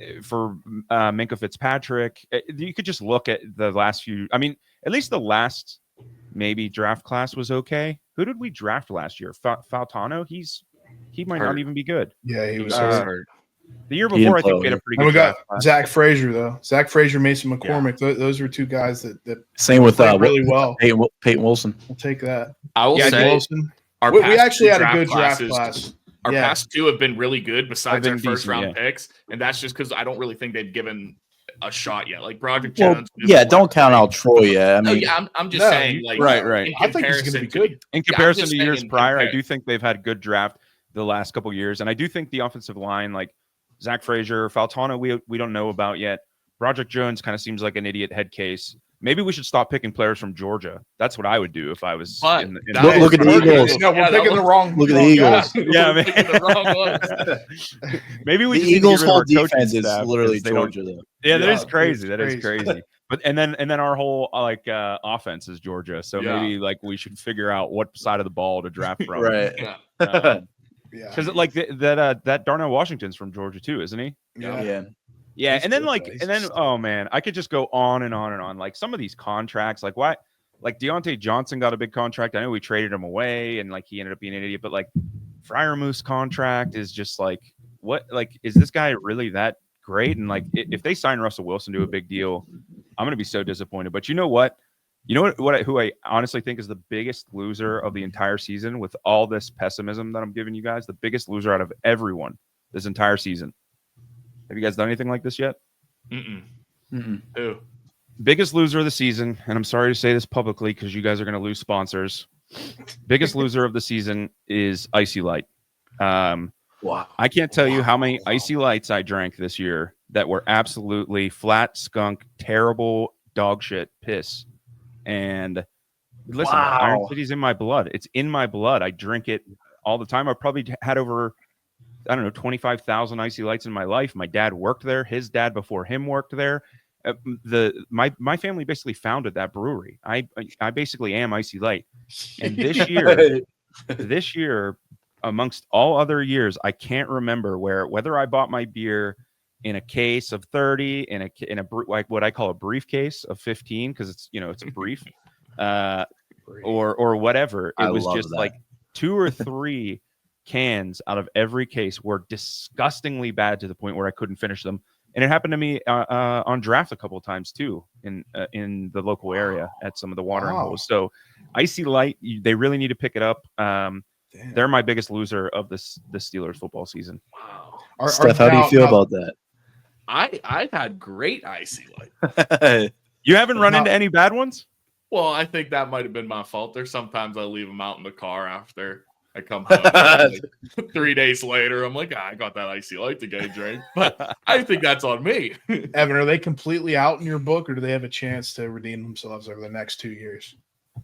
Speaker 4: Minkah Fitzpatrick. You could just look at the last few. I mean, at least the last maybe draft class was okay. Who did we draft last year? Faltano. He might not even be good.
Speaker 2: Yeah, he was hurt.
Speaker 4: The year before, I think we had a pretty good.
Speaker 2: And we got Zach Frazier though. Zach Frazier, Mason McCormick. Those were 2 guys that
Speaker 3: same with
Speaker 2: really well.
Speaker 3: Peyton Wilson.
Speaker 2: I'll take that.
Speaker 1: I will say
Speaker 2: Wilson. We actually had a good draft class.
Speaker 1: Our past 2 have been really good besides our first round picks. And that's just because I don't really think they've given a shot yet. Like Broderick Jones.
Speaker 3: Don't count out Troy yet. I mean,
Speaker 1: I'm just saying, like,
Speaker 4: right.
Speaker 2: I think he's going to be good.
Speaker 4: In comparison to years prior, I do think they've had good draft the last couple of years. And I do think the offensive line, like Zach Frazier, Faltano, we don't know about yet. Broderick Jones kind of seems like an idiot head case. Maybe we should stop picking players from Georgia. That's what I would do if I was.
Speaker 3: Look at the Eagles.
Speaker 2: No, we're picking the wrong.
Speaker 3: Look at the Eagles.
Speaker 1: Yeah, man. The wrong ones.
Speaker 4: Maybe we.
Speaker 3: The Eagles' whole defense is literally Georgia, though.
Speaker 4: Yeah, that is crazy. That is crazy. But and then our whole offense is Georgia. So maybe we should figure out what side of the ball to draft from.
Speaker 3: Right.
Speaker 4: Because that Darnell Washington's from Georgia too, isn't he? Yeah, and then oh man, I could just go on and on and on. Like some of these contracts, like why, like Deontay Johnson got a big contract. I know we traded him away, and like he ended up being an idiot. But like Freiermuth's contract is just like, what? Like, is this guy really that great? And like, if they sign Russell Wilson to a big deal, I'm gonna be so disappointed. But you know what? Who I honestly think is the biggest loser of the entire season with all this pessimism that I'm giving you guys, the biggest loser out of everyone this entire season. Have you guys done anything like this yet?
Speaker 1: Who?
Speaker 4: Biggest loser of the season, and I'm sorry to say this publicly because you guys are going to lose sponsors. Biggest loser of the season is Icy Light.
Speaker 3: Wow.
Speaker 4: I can't tell you how many Icy Lights I drank this year that were absolutely flat skunk, terrible dog shit piss. And listen, Iron City's in my blood. It's in my blood. I drink it all the time. I've probably had over 25,000 Icy Lights in my life. My dad worked there. His dad before him worked there. My family basically founded that brewery. I basically am Icy Light. And this year, amongst all other years, I can't remember whether I bought my beer in a case of 30, in a like what I call a briefcase of 15, because it's it's a brief, or whatever. It was just like 2 or 3 cans out of every case were disgustingly bad to the point where I couldn't finish them. And it happened to me on draft a couple of times too in the local area at some of the watering holes. So Icy Light, they really need to pick it up. They're my biggest loser of the Steelers football season.
Speaker 1: Wow.
Speaker 3: Steph, how do you feel about that?
Speaker 1: I've had great Icy Light.
Speaker 4: You haven't run into any bad ones?
Speaker 1: Well, I think that might have been my fault. There's sometimes I leave them out in the car after I come home. Like 3 days later, I'm like, I got that Icy Light to get a drink. But I think that's on me.
Speaker 2: Evan, are they completely out in your book, or do they have a chance to redeem themselves over the next 2 years?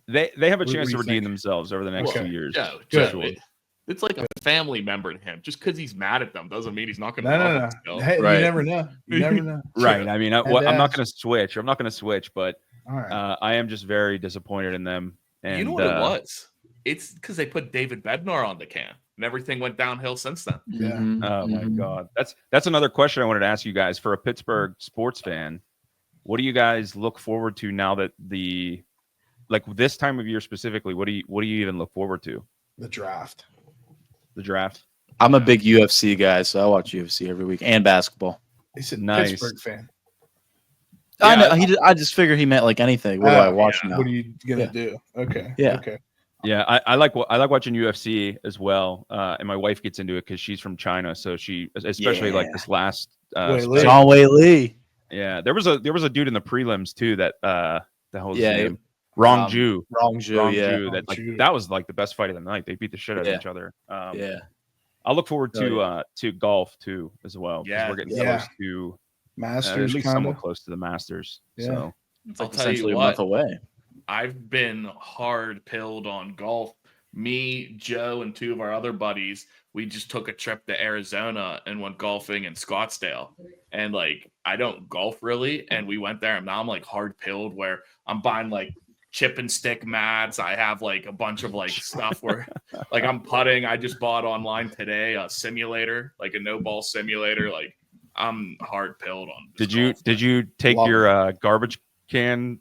Speaker 4: They have a chance to redeem themselves over the next 2 years.
Speaker 1: Yeah, It's like a family member to him. Just because he's mad at them doesn't mean he's not going to
Speaker 2: No.
Speaker 1: love them.
Speaker 2: Hey,
Speaker 3: Right.
Speaker 2: You never know. You never know.
Speaker 4: Right. I mean, I'm not going to switch. But
Speaker 2: All right.
Speaker 4: I am just very disappointed in them. And
Speaker 1: you know what it was? It's because they put David Bednar on the can, and everything went downhill since then.
Speaker 2: Yeah.
Speaker 4: Oh my God. That's another question I wanted to ask you guys. For a Pittsburgh sports fan, what do you guys look forward to now that this time of year specifically? What do you even look forward to?
Speaker 2: The draft.
Speaker 4: The draft.
Speaker 3: I'm a big UFC guy, so I watch UFC every week and basketball.
Speaker 2: He's a
Speaker 4: Nice.
Speaker 2: Pittsburgh fan.
Speaker 3: I know. I just figured he meant like anything. What do I watch now?
Speaker 2: What are you gonna do? Okay.
Speaker 3: Yeah.
Speaker 2: Okay.
Speaker 4: Yeah, I like watching UFC as well, and my wife gets into it because she's from China, so she especially like this last
Speaker 3: John Wei Lee.
Speaker 4: Yeah, there was a dude in the prelims too that the hell was his name?
Speaker 3: Wrong
Speaker 4: Ju.
Speaker 3: Yeah.
Speaker 4: That was like the best fight of the night. They beat the shit out of each other. I'll look forward to golf too as well.
Speaker 1: Yeah,
Speaker 4: we're getting close to
Speaker 2: Masters,
Speaker 4: at least somewhat close to the Masters.
Speaker 2: Yeah.
Speaker 4: So
Speaker 3: It's like essentially a month away.
Speaker 1: I've been hard pilled on golf. Me, Joe, and two of our other buddies, we just took a trip to Arizona and went golfing in Scottsdale. And like, I don't golf really. And we went there and now I'm like hard pilled where I'm buying like chip and stick mats. I have like a bunch of like stuff where like I'm putting. I just bought online today a simulator, like a no ball simulator. Like I'm hard pilled on.
Speaker 4: Did you take your garbage can,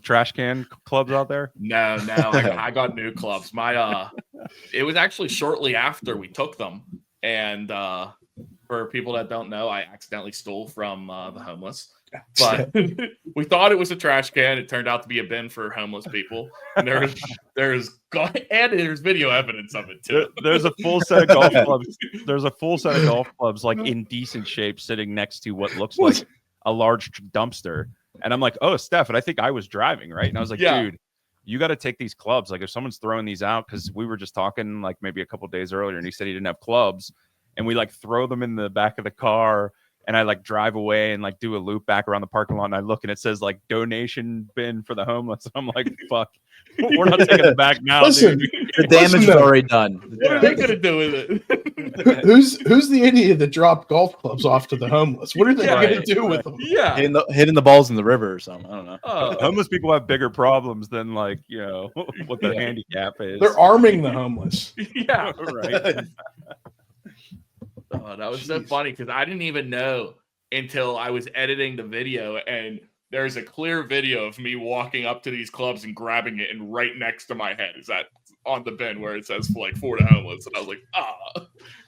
Speaker 4: trash can clubs out there?
Speaker 1: No. I got new clubs. It was actually shortly after we took them, and for people that don't know, I accidentally stole from the homeless. But we thought it was a trash can. It turned out to be a bin for homeless people. And there's video evidence of it too.
Speaker 4: There's a full set of golf clubs. There's a full set of golf clubs like in decent shape, sitting next to what looks like a large dumpster. And I'm like, oh, Steph, and I think I was driving, right? And I was like, dude, you got to take these clubs. Like if someone's throwing these out, because we were just talking like maybe a couple days earlier, and he said he didn't have clubs, and we like throw them in the back of the car. And I like drive away and like do a loop back around the parking lot, and I look and it says like donation bin for the homeless. I'm like, fuck, we're not taking it back now.
Speaker 2: Listen,
Speaker 4: dude.
Speaker 3: The damage is already done.
Speaker 1: What are they gonna do with it?
Speaker 2: Who's the idiot that dropped golf clubs off to the homeless? What are they gonna do with them?
Speaker 1: Yeah,
Speaker 3: hitting the balls in the river or something. I don't know.
Speaker 4: Homeless people have bigger problems than like what their handicap is.
Speaker 2: They're arming the homeless.
Speaker 1: Yeah,
Speaker 4: right.
Speaker 1: Oh, that was so funny because I didn't even know until I was editing the video, and there's a clear video of me walking up to these clubs and grabbing it, and right next to my head is that on the bin where it says like for the homeless, and I was like,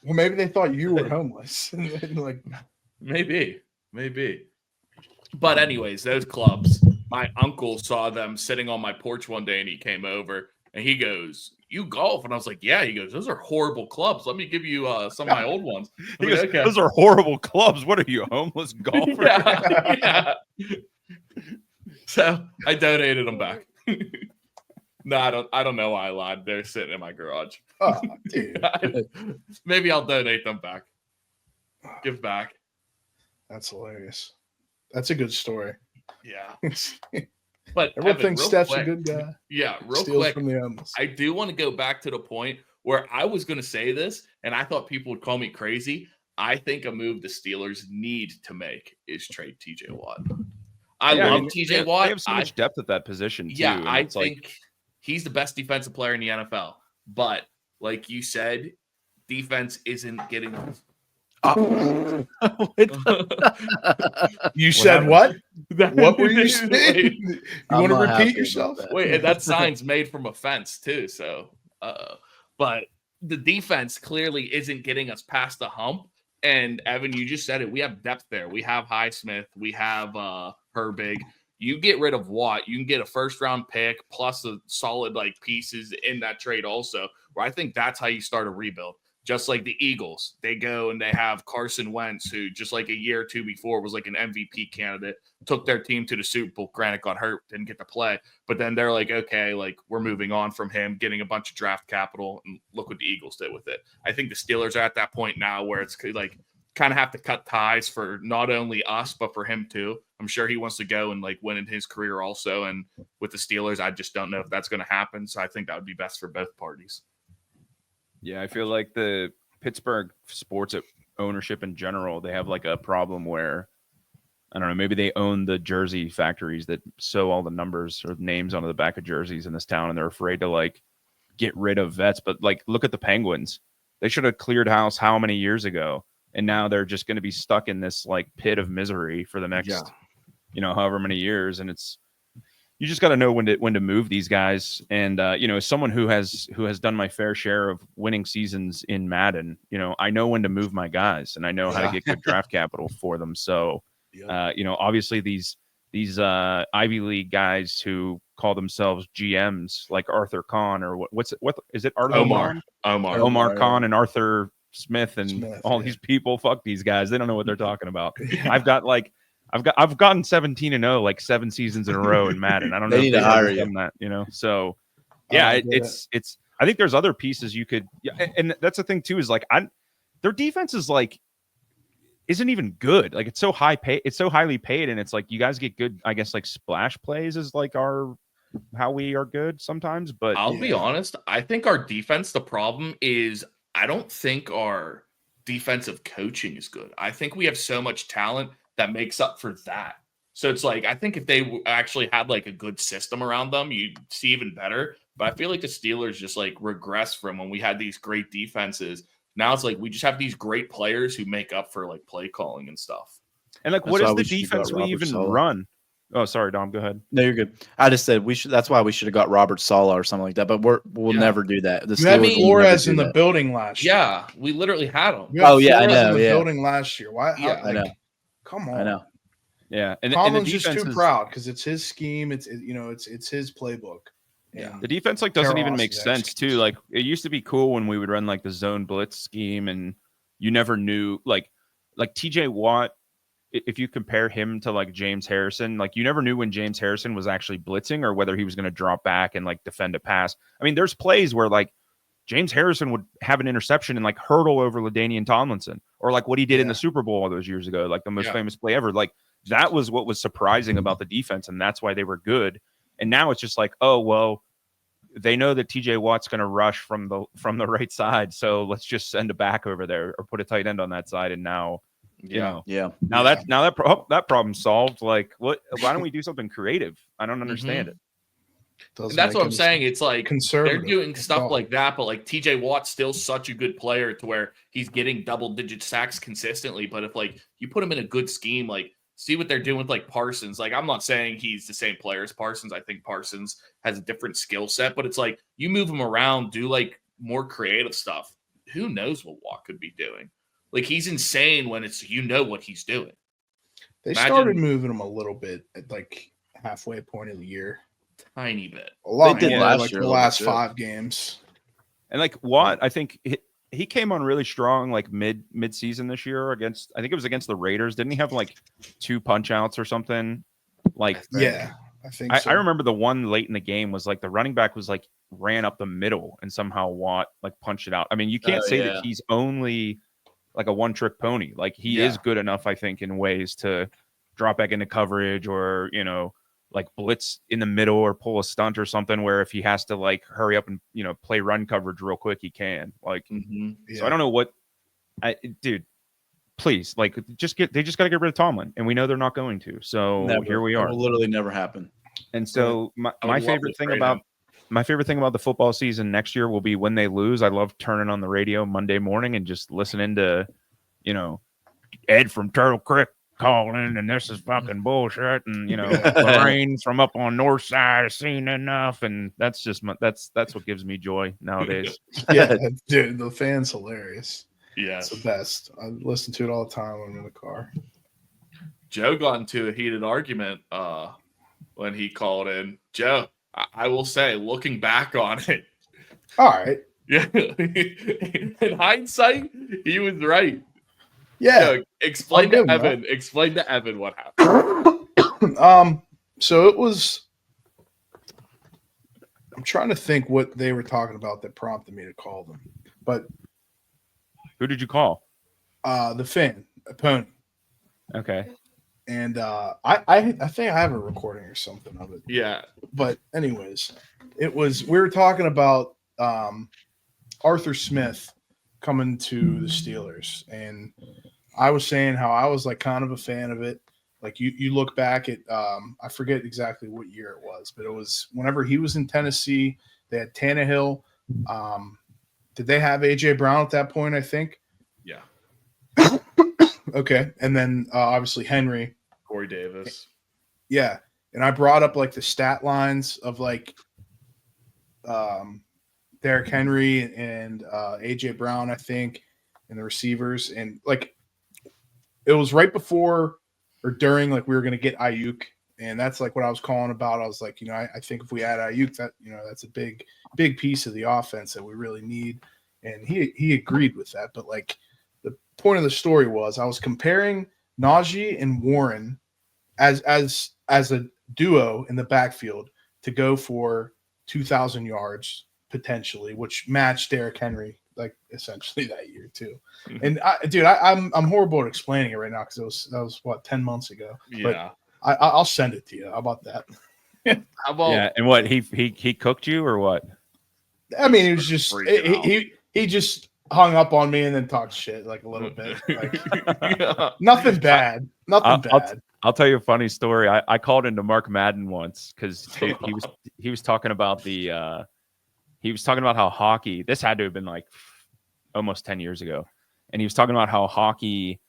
Speaker 2: Well, maybe they thought you were homeless. Like,
Speaker 1: maybe. But anyways, those clubs, my uncle saw them sitting on my porch one day, and he came over and he goes, "You golf?" And I was like, "Yeah." He goes, "Those are horrible clubs. Let me give you some of my old ones."
Speaker 4: He goes, okay. Those are horrible clubs. What are you, homeless golfer?
Speaker 1: Yeah. So I donated them back. No, I don't know why I lied. They're sitting in my garage.
Speaker 2: oh, dude.
Speaker 1: Maybe I'll donate them back. Give back.
Speaker 2: That's hilarious. That's a good story.
Speaker 1: Yeah. But
Speaker 2: everyone
Speaker 1: Evan,
Speaker 2: thinks Steph's
Speaker 1: quick,
Speaker 2: a good guy.
Speaker 1: Yeah, real
Speaker 2: Steals
Speaker 1: quick.
Speaker 2: From the homeless.
Speaker 1: I do want to go back to the point where I was going to say this, and I thought people would call me crazy. I think a move the Steelers need to make is trade TJ Watt. I love TJ Watt.
Speaker 4: They have so much depth at that position, too.
Speaker 1: Yeah, I think he's the best defensive player in the NFL. But like you said, defense isn't getting us.
Speaker 2: You said what? What were you saying? You want to repeat yourself?
Speaker 1: Wait, and that sign's made from a fence too. So, but the defense clearly isn't getting us past the hump. And Evan, you just said it. We have depth there. We have Highsmith. We have Herbig. You get rid of Watt, you can get a first-round pick plus a solid like pieces in that trade also. Where I think that's how you start a rebuild. Just like the Eagles, they go and they have Carson Wentz, who just like a year or two before was like an MVP candidate, took their team to the Super Bowl. Granted, got hurt, didn't get to play. But then they're like, okay, like we're moving on from him, getting a bunch of draft capital, and look what the Eagles did with it. I think the Steelers are at that point now where it's like kind of have to cut ties for not only us, but for him too. I'm sure he wants to go and like win in his career also. And with the Steelers, I just don't know if that's going to happen. So I think that would be best for both parties.
Speaker 4: Yeah, I feel like the Pittsburgh sports ownership in general, they have like a problem where, I don't know, maybe they own the jersey factories that sew all the numbers or names onto the back of jerseys in this town, and they're afraid to like get rid of vets. But like, look at the Penguins. They should have cleared house how many years ago, and now they're just going to be stuck in this like pit of misery for the next, however many years. And you just got to know when to move these guys. And as someone who has done my fair share of winning seasons in Madden, I know when to move my guys, and I know how to get good draft capital for them. So, obviously these Ivy League guys who call themselves GMs, like Arthur Kahn or what is it?
Speaker 1: Omar
Speaker 4: Kahn and Arthur Smith and all these people. Fuck these guys. They don't know what they're talking about. I've gotten 17-0 like 7 seasons in a row in Madden. I don't know.
Speaker 3: They need to hire you.
Speaker 4: That, So yeah, it's. I think there's other pieces you could. Yeah, and that's the thing too. Is like their defense is like isn't even good. Like it's so highly paid, and it's like you guys get good. I guess like splash plays is like how we are good sometimes. But
Speaker 1: I'll be honest. I think our defense. The problem is I don't think our defensive coaching is good. I think we have so much talent that makes up for that. So it's like, I think if they actually had like a good system around them, you'd see even better. But I feel like the Steelers just like regress from when we had these great defenses. Now it's like we just have these great players who make up for like play calling and stuff.
Speaker 4: And like, what is the defense we even run? Oh, sorry, Dom, go ahead.
Speaker 3: No, you're good. I just said we should. That's why we should have got Robert Saleh or something like that. But we'll never do that.
Speaker 2: You had Flores in the building last year.
Speaker 1: Yeah, we literally had him.
Speaker 3: Oh yeah, I know.
Speaker 2: In the building last year. Why?
Speaker 3: I know.
Speaker 2: Come on.
Speaker 3: I know.
Speaker 4: Yeah, and
Speaker 2: Tomlin's just too proud because it's his scheme. It's his playbook.
Speaker 4: Yeah, the defense like doesn't even make sense too. Like it used to be cool when we would run like the zone blitz scheme, and you never knew like TJ Watt. If you compare him to like James Harrison, like you never knew when James Harrison was actually blitzing or whether he was going to drop back and like defend a pass. I mean, there's plays where like James Harrison would have an interception and like hurtle over LaDainian Tomlinson, or like what he did in the Super Bowl all those years ago, like the most famous play ever. Like that was what was surprising about the defense, and that's why they were good. And now it's just like, oh well, they know that TJ Watt's going to rush from the right side, so let's just send a back over there or put a tight end on that side. And now, that problem's solved. Like, what? Why don't we do something creative? I don't understand it.
Speaker 1: And that's what I'm saying. It's like they're doing stuff like that, but like TJ Watt's still such a good player to where he's getting double-digit sacks consistently. But if like you put him in a good scheme, like see what they're doing with like Parsons. Like I'm not saying he's the same player as Parsons. I think Parsons has a different skill set, but it's like you move him around, do like more creative stuff. Who knows what Watt could be doing? Like he's insane when it's what he's doing.
Speaker 2: They started moving him a little bit at like halfway point of the year.
Speaker 1: Tiny bit.
Speaker 2: A lot more like the last 5 games.
Speaker 4: And like Watt, I think he came on really strong like mid-season this year against, I think it was against the Raiders. Didn't he have like 2 punch outs or something? Like
Speaker 2: I think so.
Speaker 4: I remember the one late in the game was like the running back was like ran up the middle and somehow Watt like punched it out. I mean, you can't say that he's only like a one-trick pony. Like he is good enough, I think, in ways to drop back into coverage or, like blitz in the middle or pull a stunt or something where if he has to like hurry up and, play run coverage real quick, he can. Like, so I don't know dude, please, like they just got to get rid of Tomlin, and we know they're not going to. So here we are.
Speaker 3: It will literally never happen.
Speaker 4: And so my favorite thing about the football season next year will be when they lose. I love turning on the radio Monday morning and just listening to, Ed from Turtle Creek calling, and this is fucking bullshit, and Lorraine from up on North Side has seen enough, and that's just that's what gives me joy nowadays.
Speaker 2: Yeah, dude, the fan's hilarious.
Speaker 1: Yeah,
Speaker 2: it's the best. I listen to it all the time when I'm in the car.
Speaker 1: Joe got into a heated argument when he called in. Joe, I will say, looking back on it,
Speaker 2: all right,
Speaker 1: yeah, in hindsight, he was right.
Speaker 2: Yeah.
Speaker 1: So explain to Evan what happened.
Speaker 2: So it was, I'm trying to think what they were talking about that prompted me to call them. But
Speaker 4: who did you call?
Speaker 2: The fan, a pony.
Speaker 4: Okay.
Speaker 2: And I think I have a recording or something of it.
Speaker 1: Yeah.
Speaker 2: But anyways, we were talking about Arthur Smith coming to the Steelers, and I was saying how I was like kind of a fan of it. Like you look back at I forget exactly what year it was, but it was whenever he was in Tennessee. They had Tannehill. Did they have AJ Brown at that point? I think.
Speaker 1: Yeah.
Speaker 2: Okay, and then obviously Henry,
Speaker 1: Corey Davis.
Speaker 2: Yeah, and I brought up like the stat lines of like Derrick Henry and AJ Brown, I think, and the receivers, and like it was right before or during like we were going to get Ayuk, and that's like what I was calling about. I was like, I think if we add Ayuk, that that's a big piece of the offense that we really need, and he agreed with that. But like the point of the story was I was comparing Najee and Warren as a duo in the backfield to go for 2,000 yards potentially, which matched Derrick Henry like essentially that year too. And I'm horrible at explaining it right now because that was what 10 months ago.
Speaker 1: Yeah,
Speaker 2: but I'll send it to you. How about that?
Speaker 1: How about
Speaker 4: and what he cooked you or what?
Speaker 2: I mean, it was just he just hung up on me and then talked shit like a little bit. Like, nothing bad.
Speaker 4: I'll tell you a funny story. I called into Mark Madden once because he was talking about how hockey. This had to have been like almost 10 years ago, and he was talking about how hockey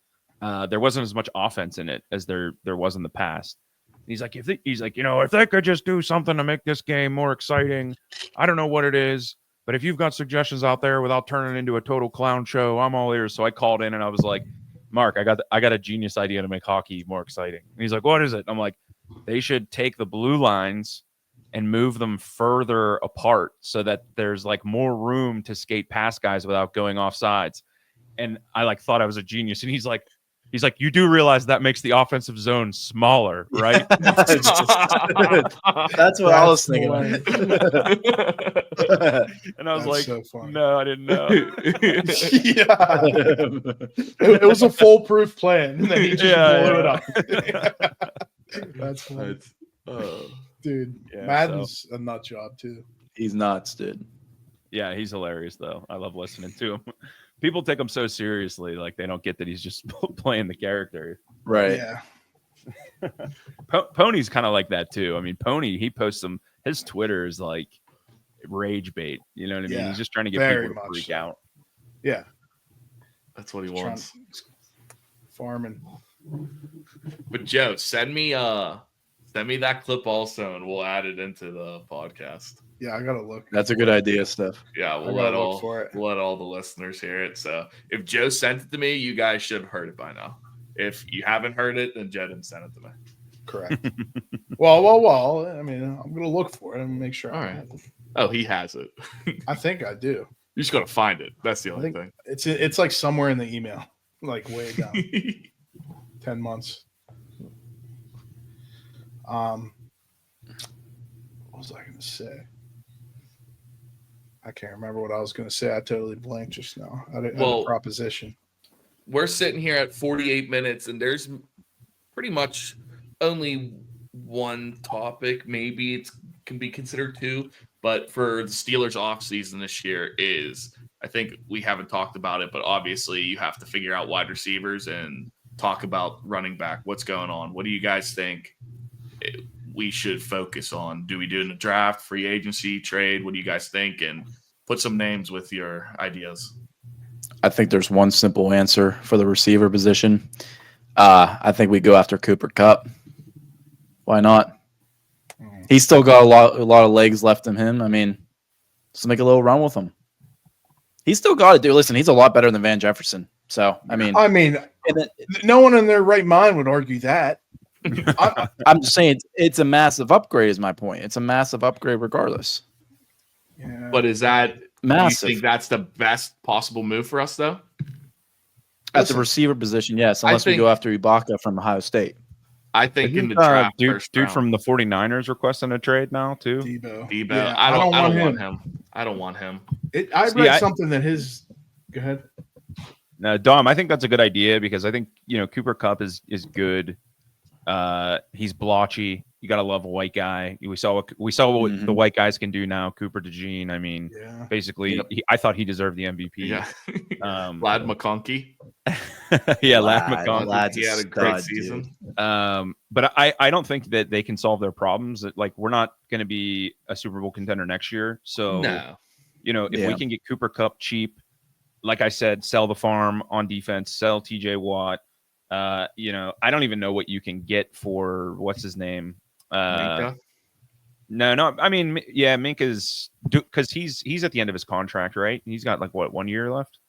Speaker 4: there wasn't as much offense in it as there was in the past. He's like, if they could just do something to make this game more exciting, I don't know what it is, but if you've got suggestions out there without turning it into a total clown show, I'm all ears. So I called in and I was like, Mark, I got a genius idea to make hockey more exciting. And he's like, what is it? I'm like, they should take the blue lines and move them further apart so that there's like more room to skate past guys without going off sides. And I like thought I was a genius. And he's like, you do realize that makes the offensive zone smaller, right?
Speaker 3: That's what I was thinking.
Speaker 4: And I was like,
Speaker 2: so
Speaker 4: no, I didn't know.
Speaker 2: Yeah. It was a foolproof plan. And then he just blew it up. That's funny. Dude,
Speaker 4: yeah,
Speaker 2: Madden's a nut job too.
Speaker 3: He's nuts, dude.
Speaker 4: Yeah, he's hilarious though. I love listening to him. People take him so seriously, like they don't get that he's just playing the character.
Speaker 3: Right.
Speaker 2: Yeah.
Speaker 4: Pony's kind of like that too. I mean, Pony, he posts his Twitter is like rage bait. You know what I mean?
Speaker 2: Yeah,
Speaker 4: He's just trying to get people to freak out.
Speaker 2: Yeah.
Speaker 1: That's what he wants.
Speaker 2: Farming.
Speaker 1: But Joe, send me that clip also, and we'll add it into the podcast.
Speaker 2: Yeah, I gotta look.
Speaker 3: That's a good idea, Steph.
Speaker 1: Yeah, we'll let all the listeners hear it. So if Joe sent it to me, you guys should have heard it by now. If you haven't heard it, then Joe didn't send it to me.
Speaker 2: Correct. Well. I mean, I'm gonna look for it and make sure.
Speaker 1: All right. Oh, he has it.
Speaker 2: I think I do.
Speaker 1: You just gotta find it. That's the only thing.
Speaker 2: It's like somewhere in the email, like way down. 10 months. What was I gonna say? I can't remember what I was going to say. I totally blanked just now. I had a proposition.
Speaker 1: We're sitting here at 48 minutes, and there's pretty much only one topic. Maybe it can be considered two, but for the Steelers offseason this year I think we haven't talked about it, but obviously you have to figure out wide receivers and talk about running back. What's going on? What do you guys think we should focus on? Do we do in the draft, free agency, trade? What do you guys think? And put some names with your ideas.
Speaker 3: I think there's one simple answer for the receiver position. I think we go after Cooper Kupp. Why not? He's still got a lot of legs left in him. I mean, let's make a little run with him. He's still got it, dude. Listen, he's a lot better than Van Jefferson. So, I mean,
Speaker 2: no one in their right mind would argue that.
Speaker 3: I'm just saying it's a massive upgrade is my point. It's a massive upgrade regardless.
Speaker 2: Yeah.
Speaker 1: But is that
Speaker 3: massive?
Speaker 1: Do you think that's the best possible move for us though?
Speaker 3: At the receiver position, yes, unless we go after Ibaka from Ohio State.
Speaker 1: I think in the draft,
Speaker 4: dude from the 49ers requesting a trade now too.
Speaker 2: Debo.
Speaker 1: Yeah, I don't want him. I don't want him.
Speaker 2: I read something that his. Go ahead.
Speaker 4: No, Dom, I think that's a good idea because I think Cooper Kupp is good He's blotchy. You gotta love a white guy. We saw what the white guys can do now. Cooper DeJean. I mean, basically, I thought he deserved the MVP.
Speaker 1: Yeah, Lad McConkey.
Speaker 4: Yeah, Lad McConkey.
Speaker 1: He had a great season.
Speaker 4: But I don't think that they can solve their problems. Like, we're not going to be a Super Bowl contender next year. So, if we can get Cooper Kupp cheap, like I said, sell the farm on defense, sell TJ Watt. I don't even know what you can get for what's his name.
Speaker 1: Minka?
Speaker 4: No. I mean, yeah, Minka's because he's at the end of his contract, right? He's got 1 year left.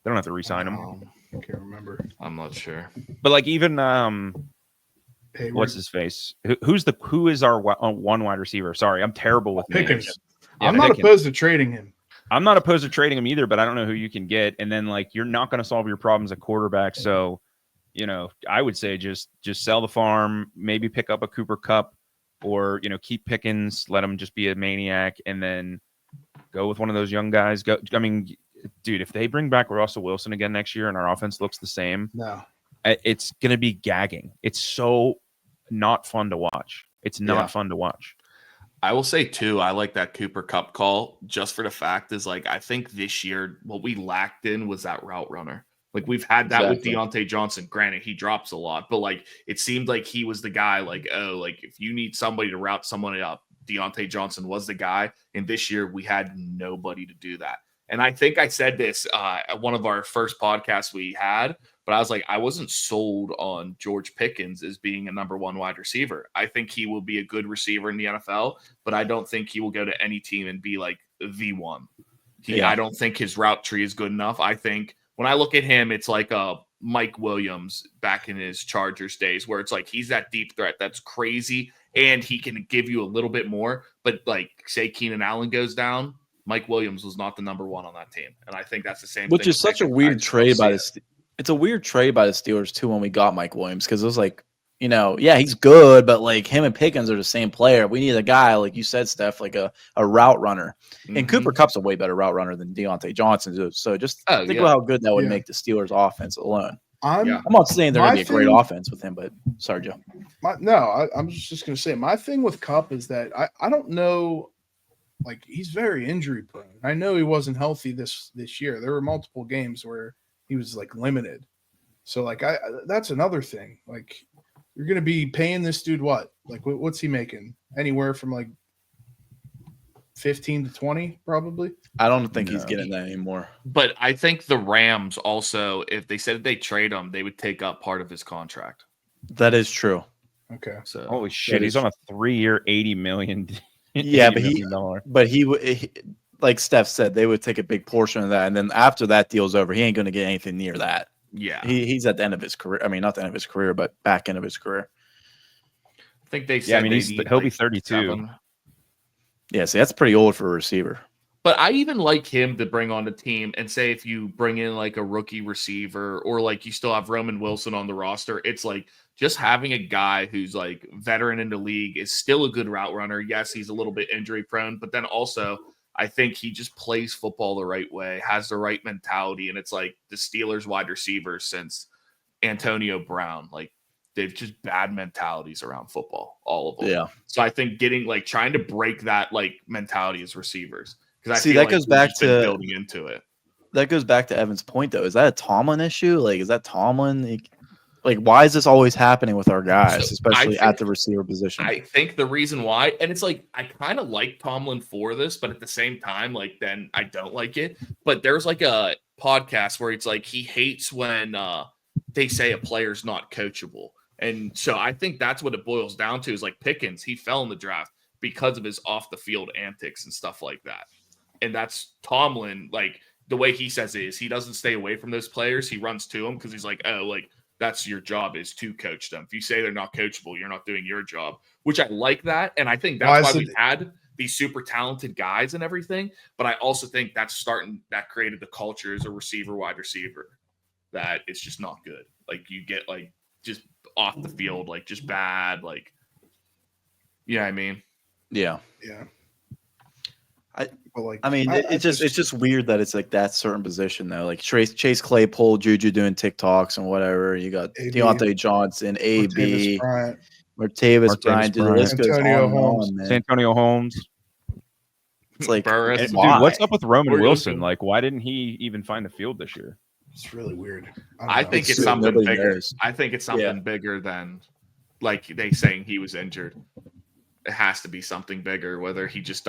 Speaker 4: They don't have to re-sign him.
Speaker 2: I can't remember.
Speaker 1: I'm not sure.
Speaker 4: But even
Speaker 2: Hayward.
Speaker 4: What's his face? Who is our one wide receiver? Sorry, I'm terrible with
Speaker 2: Pickens.
Speaker 4: names.
Speaker 2: I'm not opposed to trading him.
Speaker 4: I'm not opposed to trading him either, but I don't know who you can get. And then you're not going to solve your problems at quarterback. So, I would say just sell the farm, maybe pick up a Cooper Kupp, or keep Pickens, let him just be a maniac, and then go with one of those young guys. Dude, if they bring back Russell Wilson again next year and our offense looks the same, it's going to be gagging. It's so not fun to watch. It's not fun to watch.
Speaker 1: I will say, too, I like that Cooper Kupp call just for the fact is, I think this year what we lacked in was that route runner. We've had that with Deontay Johnson. Granted, he drops a lot, but, it seemed like he was the guy, if you need somebody to route someone up, Deontay Johnson was the guy. And this year we had nobody to do that. And I think I said this at one of our first podcasts we had, but I was I wasn't sold on George Pickens as being a number one wide receiver. I think he will be a good receiver in the NFL, but I don't think he will go to any team and be the one. I don't think his route tree is good enough. I think when I look at him, it's like a Mike Williams back in his Chargers days, where it's he's that deep threat that's crazy and he can give you a little bit more. But say Keenan Allen goes down, Mike Williams was not the number one on that team. And I think that's the same.
Speaker 3: Which is such a weird trade by it's a weird trade by the Steelers too when we got Mike Williams, because it was he's good, but him and Pickens are the same player. We need a guy, like you said, Steph, a route runner. Mm-hmm. And Cooper Kupp's a way better route runner than Deontay Johnson. So just think about how good that would make the Steelers offense alone. I'm not saying they're going to be a great offense with him, but sorry, Joe.
Speaker 2: I'm just going to say my thing with Kupp is that I don't know. He's very injury prone. I know he wasn't healthy this year. There were multiple games where he was limited. So that's another thing. You're going to be paying this dude what? What's he making? Anywhere from 15 to 20 probably.
Speaker 3: I don't think he's getting that anymore.
Speaker 1: But I think the Rams also, if they said they trade him, they would take up part of his contract.
Speaker 3: That is true.
Speaker 2: Okay.
Speaker 1: So
Speaker 4: holy shit, he's on a 3-year, $80 million.
Speaker 3: Yeah, but he like Steph said, they would take a big portion of that, and then after that deal's over, he ain't going to get anything near that.
Speaker 1: Yeah,
Speaker 3: he's at the end of his career. I mean, not the end of his career, but back end of his career.
Speaker 1: I think they said
Speaker 4: he'll be 32.
Speaker 1: 7.
Speaker 3: Yeah, see, that's pretty old for a receiver.
Speaker 1: But I even like him to bring on the team and say if you bring in a rookie receiver or you still have Roman Wilson on the roster, it's just having a guy who's veteran in the league is still a good route runner. Yes, he's a little bit injury prone, but then also I think he just plays football the right way, has the right mentality. And it's the Steelers wide receivers since Antonio Brown, they've just bad mentalities around football, all of them.
Speaker 3: Yeah.
Speaker 1: So I think getting trying to break that mentality as receivers. Because I
Speaker 3: see
Speaker 1: feel
Speaker 3: that goes back to
Speaker 1: building into it.
Speaker 3: That goes back to Evan's point, though. Is that a Tomlin issue? Is that Tomlin? Why is this always happening with our guys, especially at the receiver position?
Speaker 1: I think the reason why, and it's I kind of like Tomlin for this, but at the same time, then I don't like it. But there's a podcast where it's he hates when they say a player's not coachable. And so I think that's what it boils down to is Pickens, he fell in the draft because of his off the field antics and stuff like that. And that's Tomlin, the way he says it is he doesn't stay away from those players. He runs to them because he's that's your job is to coach them. If you say they're not coachable, you're not doing your job, which I like that. And I think that's why we've had these super talented guys and everything. But I also think that created the culture as a receiver, wide receiver, that it's just not good. You get just off the field, just bad, you know what I mean?
Speaker 3: Yeah.
Speaker 2: Yeah.
Speaker 3: It's just weird that it's like that certain position though. Like Chase Claypool, Juju doing TikToks and whatever. You got Deontay Johnson, AB, Martavis Bryant. Dude, the list goes
Speaker 2: Antonio
Speaker 3: on
Speaker 2: Holmes.
Speaker 3: and on, man.
Speaker 4: Santonio Holmes.
Speaker 3: It's like,
Speaker 1: Burris.
Speaker 4: Dude, what's up with Roman Wilson? Like, why didn't he even find the field this year?
Speaker 2: It's really weird.
Speaker 1: I think it's something bigger. I think it's something bigger than like they saying he was injured. It has to be something bigger, whether he just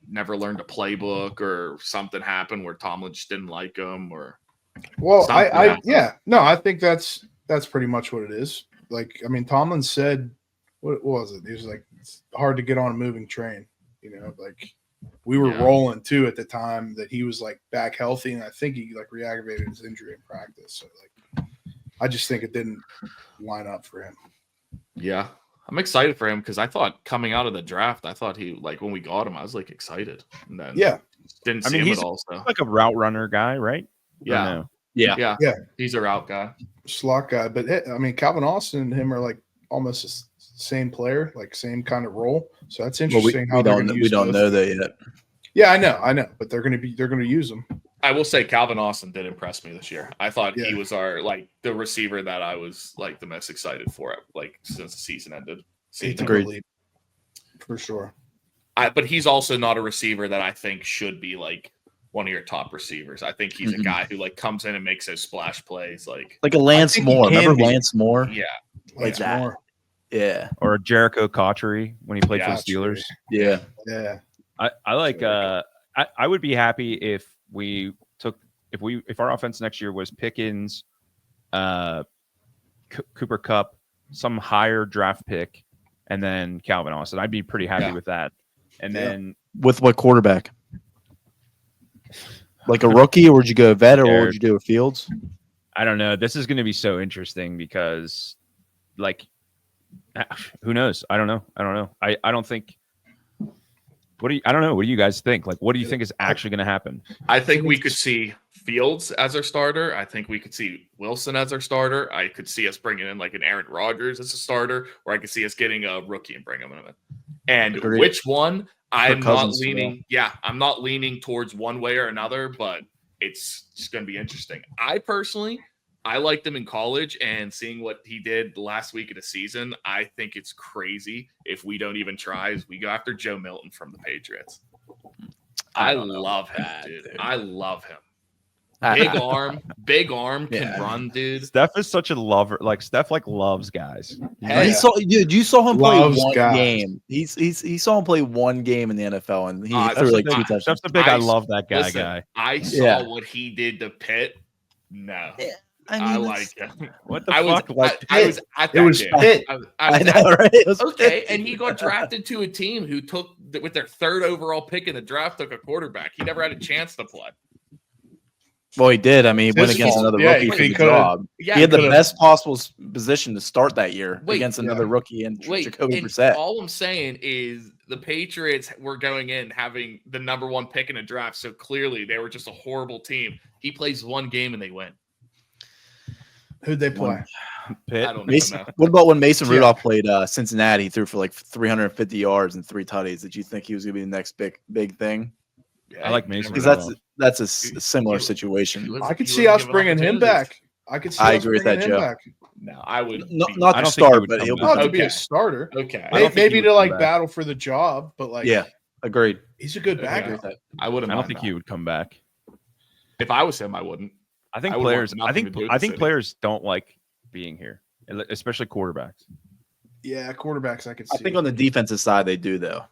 Speaker 1: never learned a playbook or something happened where Tomlin just didn't like him or.
Speaker 2: Well, I think that's pretty much what it is. Like, I mean, Tomlin said, what was it? He was like, it's hard to get on a moving train. You know, like we were rolling too at the time that he was like back healthy, and I think he like re-aggravated his injury in practice. So like, I just think it didn't line up for him.
Speaker 1: Yeah. I'm excited for him because I thought coming out of the draft, I thought he like when we got him, I was like excited. And then didn't see him at all. So
Speaker 4: like a route runner guy, right?
Speaker 1: Yeah.
Speaker 3: Yeah.
Speaker 1: He's a route guy,
Speaker 2: slot guy. But I mean, Calvin Austin and him are like almost the same player, like same kind of role. So that's interesting.
Speaker 3: We don't know that yet.
Speaker 2: Yeah, I know, but they're going to use them.
Speaker 1: I will say Calvin Austin did impress me this year. I thought he was the receiver that I was like the most excited for, like since the season ended.
Speaker 2: Agreed. For sure.
Speaker 1: But he's also not a receiver that I think should be like one of your top receivers. I think he's a guy who like comes in and makes those splash plays, like
Speaker 3: a Lance Moore. Remember Lance Moore?
Speaker 1: Yeah,
Speaker 2: Lance Moore.
Speaker 3: Yeah,
Speaker 4: or Jericho Cotchery when he played for the Steelers.
Speaker 2: Yeah.
Speaker 4: I like. I would be happy if our offense next year was Pickens, Cooper Kupp, some higher draft pick, and then Calvin Austin. I'd be pretty happy with that. And then
Speaker 3: with what quarterback? Like a rookie, or would you go vet, or what would you do with Fields?
Speaker 4: I don't know. This is going to be so interesting because, like, who knows? I don't know. I don't think. I don't know. What do you guys think? Like, what do you think is actually going to happen?
Speaker 1: I think we could see Fields as our starter. I think we could see Wilson as our starter. I could see us bringing in like an Aaron Rodgers as a starter, or I could see us getting a rookie and bringing him in. And which one? I'm not leaning. Yeah, I'm not leaning towards one way or another, but it's just going to be interesting. I liked him in college, and seeing what he did the last week of the season, I think it's crazy if we don't even try as we go after Joe Milton from the Patriots. I love him, dude. I love him. Big arm, can run, dude.
Speaker 4: Steph is such a lover. Like Steph, loves guys.
Speaker 3: You saw him play one game. He saw him play one game in the NFL, and he threw like 2 touchdowns.
Speaker 4: Steph's the big. I love that guy.
Speaker 1: I saw what he did to Pitt. No. Yeah. I like it.
Speaker 4: What the fuck?
Speaker 1: I was at that game.
Speaker 3: Pitt. I know, right? It was
Speaker 1: okay,
Speaker 3: Pitt.
Speaker 1: and he got drafted to a team who took with their 3rd overall pick in the draft, took a quarterback. He never had a chance to play.
Speaker 3: Well, he did. I mean, he went against another rookie for the job. He had the best possible position to start that year against another rookie and Jacoby Brissett.
Speaker 1: All I'm saying is the Patriots were going in having the number 1 pick in a draft, so clearly they were just a horrible team. He plays one game and they win.
Speaker 2: Who'd they play?
Speaker 4: Pitt.
Speaker 1: I don't know.
Speaker 3: What about when Mason Rudolph played Cincinnati? He threw for like 350 yards and 3 tutties. Did you think he was going to be the next big thing?
Speaker 4: Yeah, I like Mason
Speaker 3: because that's a similar situation.
Speaker 2: I could see us bringing him back.
Speaker 3: I agree with that, Joe.
Speaker 2: Back.
Speaker 1: No, I would
Speaker 3: not to start, but he'll
Speaker 2: be a starter.
Speaker 1: Okay,
Speaker 2: maybe to like battle for the job, but like
Speaker 3: agreed.
Speaker 2: He's a good backer.
Speaker 1: I wouldn't.
Speaker 4: I don't think he would come back.
Speaker 1: If I was him, I wouldn't.
Speaker 4: I think players don't like being here, especially quarterbacks.
Speaker 2: Yeah, quarterbacks I could see.
Speaker 3: I think on the defensive side they do though.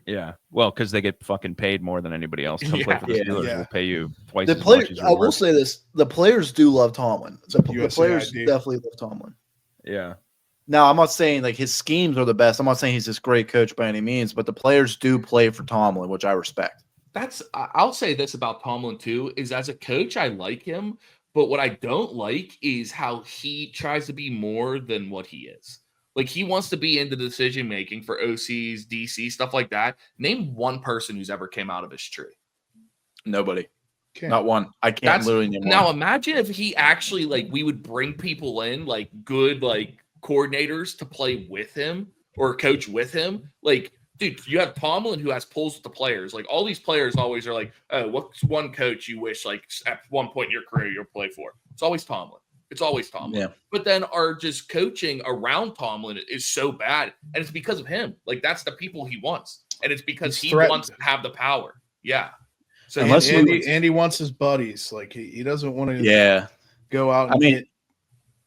Speaker 4: Yeah, well, because they get fucking paid more than anybody else. Come play for the Steelers. We'll pay you twice as much as
Speaker 3: I will say this: the players do love Tomlin. The players definitely love Tomlin.
Speaker 4: Yeah.
Speaker 3: Now, I'm not saying like his schemes are the best. I'm not saying he's this great coach by any means, but the players do play for Tomlin, which I respect.
Speaker 1: I'll say this about Tomlin too, is as a coach, I like him, but what I don't like is how he tries to be more than what he is. Like he wants to be into decision making for OCs, DC, stuff like that. Name one person who's ever came out of his tree.
Speaker 3: Nobody. Not one. I can't literally name one.
Speaker 1: Now imagine if he actually we would bring people in good coordinators to play with him or coach with him. dude, you have Tomlin who has pulls with the players. Like all these players always are like, oh, what's one coach you wish like at one point in your career you'll play for? It's always Tomlin.
Speaker 3: Yeah.
Speaker 1: But then our just coaching around Tomlin is so bad, and it's because of him. Like that's the people he wants, and it's because he wants to have the power. Yeah. So
Speaker 2: unless Andy wants his buddies, like he doesn't want to. Go out. And get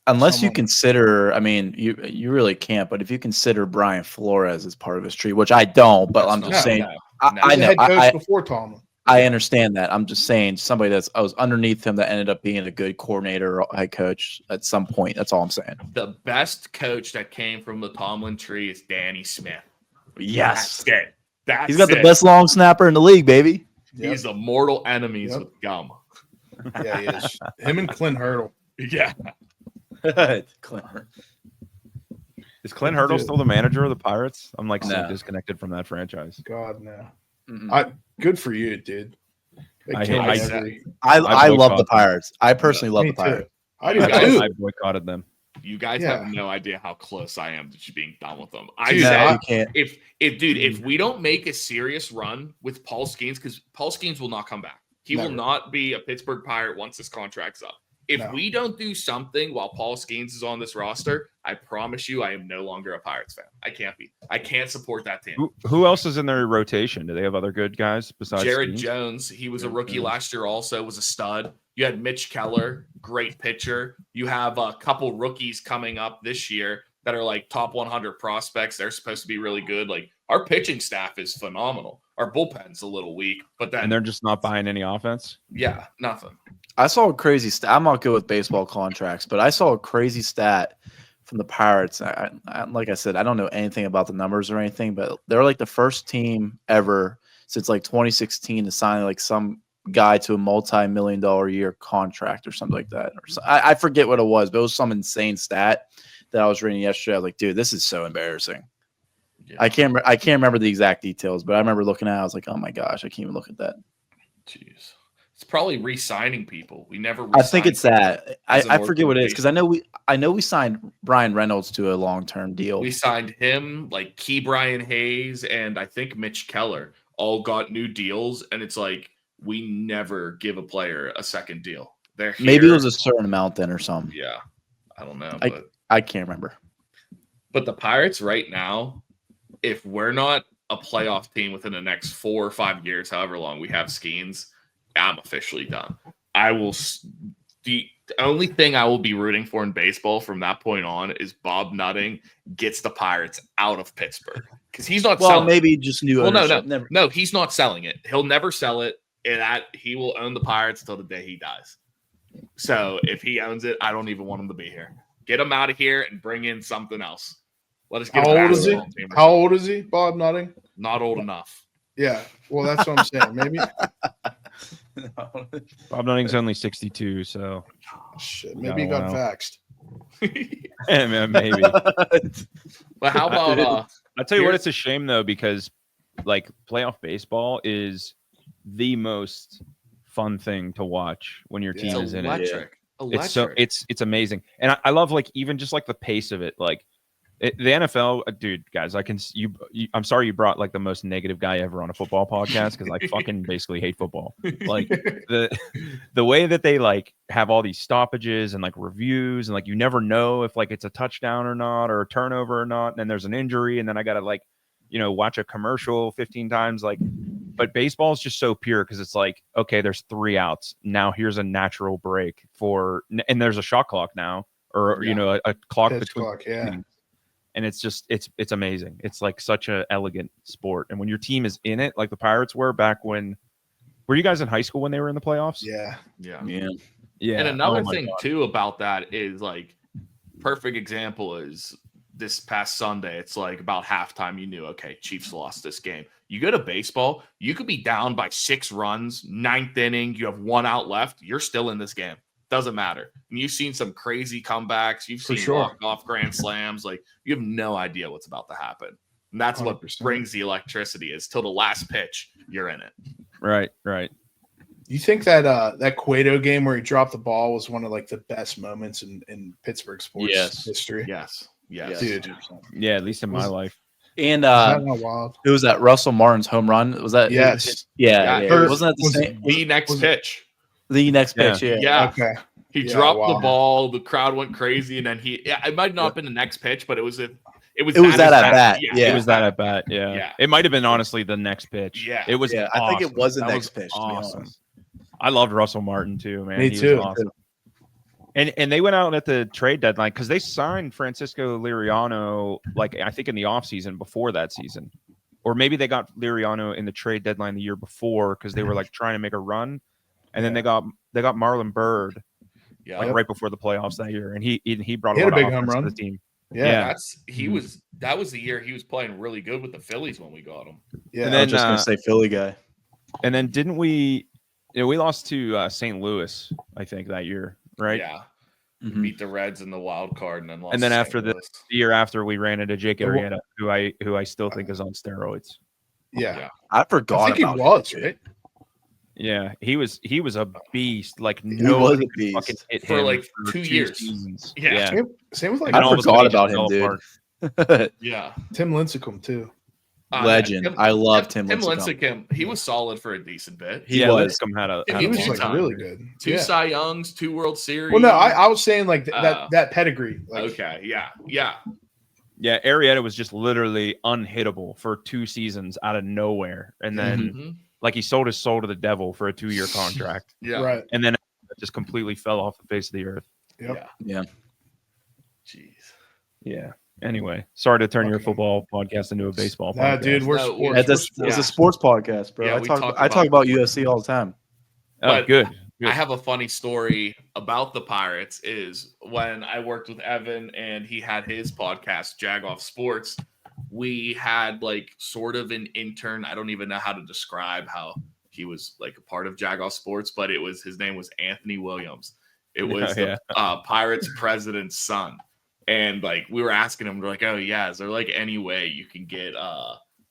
Speaker 3: unless you consider, I mean, you really can't. But if you consider Brian Flores as part of his tree, which I don't, but I'm just saying, I know.
Speaker 2: Head coach before Tomlin.
Speaker 3: I understand that. I'm just saying somebody I was underneath him that ended up being a good coordinator or head coach at some point. That's all I'm saying.
Speaker 1: The best coach that came from the Tomlin tree is Danny Smith.
Speaker 3: Yes.
Speaker 1: That's it.
Speaker 3: He's got the best long snapper in the league, baby.
Speaker 1: Yep. He's the mortal enemies with gum.
Speaker 2: Yeah, he is. Him and Clint Hurdle.
Speaker 1: Yeah.
Speaker 3: Clint Hurdle.
Speaker 4: Is Clint Hurdle still the manager of the Pirates? I'm like so disconnected from that franchise.
Speaker 2: God, no. Good for you, dude.
Speaker 4: I
Speaker 3: love the Pirates. I personally love the Pirates.
Speaker 4: I boycotted them.
Speaker 1: You guys have no idea how close I am to being done with them. If we don't make a serious run with Paul Skeens, because Paul Skeens will not come back. He will not be a Pittsburgh Pirate once his contract's up. If we don't do something while Paul Skeens is on this roster, I promise you I am no longer a Pirates fan. I can't be. I can't support that team.
Speaker 4: Who else is in their rotation? Do they have other good guys besides
Speaker 1: Jared
Speaker 4: Skeens?
Speaker 1: Jones? He was a rookie last year also, was a stud. You had Mitch Keller, great pitcher. You have a couple rookies coming up this year that are like top 100 prospects. They're supposed to be really good. Like our pitching staff is phenomenal. Our bullpen's a little weak, but then
Speaker 4: they're just not buying any offense.
Speaker 1: Yeah, nothing.
Speaker 3: I saw a crazy stat. I'm not good with baseball contracts, but I saw a crazy stat from the Pirates. Like I said, I don't know anything about the numbers or anything, but they're like the first team ever since like 2016 to sign like some guy to a multi-million-dollar a year contract or something like that. Or so, I forget what it was, but it was some insane stat that I was reading yesterday. I was like, dude, this is so embarrassing. Yeah. I can't remember the exact details, but I remember looking at it. I was like, oh my gosh, I can't even look at that.
Speaker 1: Jeez. It's probably re-signing people. We never.
Speaker 3: I think it's that. I forget what it is because I know we signed Brian Reynolds to a long-term deal.
Speaker 1: We signed him, like Key Brian Hayes, and I think Mitch Keller all got new deals, and it's like we never give a player a second deal.
Speaker 3: Maybe it was a certain amount then or something.
Speaker 1: Yeah, I don't know.
Speaker 3: I can't remember.
Speaker 1: But the Pirates right now, if we're not a playoff team within the next 4 or 5 years, however long we have Skeens, I'm officially done. The only thing I will be rooting for in baseball from that point on is Bob Nutting gets the Pirates out of Pittsburgh because he's not.
Speaker 3: Well, maybe just new ownership.
Speaker 1: No, he's not selling it. He'll never sell it, and he will own the Pirates until the day he dies. So if he owns it, I don't even want him to be here. Get him out of here and bring in something else. Let us get.
Speaker 2: How old is he? How old is he, Bob Nutting?
Speaker 1: Not old enough.
Speaker 2: Yeah, well, that's what I'm saying. Maybe.
Speaker 4: Bob Nutting's only 62, so
Speaker 2: shit. Maybe he got vaxxed.
Speaker 4: Maybe.
Speaker 1: But how about?
Speaker 4: I'll tell you what. It's a shame though because like playoff baseball is the most fun thing to watch when your team is in it. It's amazing, and I love like even just like the pace of it, like. The NFL, dude, guys, I'm sorry you brought like the most negative guy ever on a football podcast because I fucking basically hate football. Like the way that they like have all these stoppages and like reviews and like you never know if like it's a touchdown or not or a turnover or not, and then there's an injury and then I gotta like watch a commercial 15 times. Like, but baseball is just so pure because it's like okay, there's 3 outs now. Here's a natural break and there's a shot clock now or a clock between. And it's just it's amazing. It's like such an elegant sport. And when your team is in it, like the Pirates were back when, were you guys in high school when they were in the playoffs?
Speaker 2: Yeah.
Speaker 1: And another thing too about that is like perfect example is this past Sunday. It's like about halftime. You knew, okay, Chiefs lost this game. You go to baseball, you could be down by 6 runs, 9th inning. You have 1 out left. You're still in this game. Doesn't matter. And you've seen some crazy comebacks. You've seen walk-off grand slams. Like you have no idea what's about to happen. And that's 100%. What brings the electricity is till the last pitch, you're in it.
Speaker 4: Right.
Speaker 2: You think that that Cueto game where he dropped the ball was one of like the best moments in Pittsburgh sports history?
Speaker 1: Yes.
Speaker 2: Dude.
Speaker 4: Yeah, at least in my life.
Speaker 3: And
Speaker 2: That's not wild.
Speaker 3: it was that Russell Martin's home run. Was that?
Speaker 2: Yes.
Speaker 3: Yeah.
Speaker 1: Yeah.
Speaker 3: Wasn't that the same?
Speaker 1: The next pitch.
Speaker 3: The next pitch. Yeah.
Speaker 1: Yeah.
Speaker 2: Okay.
Speaker 1: He dropped the ball. The crowd went crazy, and then it might not have been the next pitch, but it was that at bat.
Speaker 3: Yeah.
Speaker 4: It was that at bat. Yeah. It might have been honestly the next pitch.
Speaker 1: Yeah.
Speaker 4: It was.
Speaker 3: Yeah.
Speaker 4: Awesome.
Speaker 3: I think it was the next pitch.
Speaker 4: Awesome. I loved Russell Martin too, man.
Speaker 2: Me too.
Speaker 4: Was awesome. And they went out at the trade deadline because they signed Francisco Liriano, like I think in the offseason before that season. Or maybe they got Liriano in the trade deadline the year before because they were like trying to make a run. And then they got Marlon Byrd right before the playoffs that year. And he brought a big home run to the team.
Speaker 2: Yeah.
Speaker 1: That was the year he was playing really good with the Phillies when we got him.
Speaker 2: Yeah.
Speaker 3: And then, I was just gonna say Philly guy.
Speaker 4: And then didn't we we lost to St. Louis, I think, that year. Right.
Speaker 1: Yeah. Beat the Reds in the wild card and then lost.
Speaker 4: And then after the year after, we ran into Jake Arrieta, who I still think is on steroids.
Speaker 2: Yeah.
Speaker 3: I forgot.
Speaker 2: I think he was, right?
Speaker 4: Yeah, he was a beast. Like
Speaker 3: nobody could
Speaker 4: fucking hit
Speaker 1: for
Speaker 4: him
Speaker 1: like
Speaker 4: for
Speaker 1: 2 years.
Speaker 4: Seasons.
Speaker 1: Yeah.
Speaker 2: Same with like
Speaker 3: I forgot about him, dude.
Speaker 1: Yeah.
Speaker 2: Tim Lincecum too.
Speaker 3: Legend. I love Tim
Speaker 1: Lincecum. He was solid for a decent bit.
Speaker 3: He was.
Speaker 2: He was like really good.
Speaker 1: 2 Cy Youngs, 2 World Series.
Speaker 2: Well, no, I was saying like that pedigree. Like,
Speaker 1: okay, yeah.
Speaker 4: Yeah, Arrieta was just literally unhittable for 2 seasons out of nowhere, and then like he sold his soul to the devil for a 2-year contract.
Speaker 1: Yeah,
Speaker 2: right.
Speaker 4: And then it just completely fell off the face of the earth.
Speaker 2: Yep.
Speaker 3: Yeah.
Speaker 1: Jeez.
Speaker 4: Yeah. Anyway, sorry to turn your football podcast into a baseball podcast.
Speaker 2: Dude, we're sports.
Speaker 3: It's a sports podcast, bro.
Speaker 1: Yeah,
Speaker 3: I talk about UFC all the time.
Speaker 4: Oh, good.
Speaker 1: I have a funny story about the Pirates is when I worked with Evan and he had his podcast, Jagoff Sports, we had like sort of an intern. I don't even know how to describe how he was like a part of Jagoff Sports, but his name was Anthony Williams. It was the Pirates president's son. And like we were asking him, we're like, oh yeah, is there like any way you can get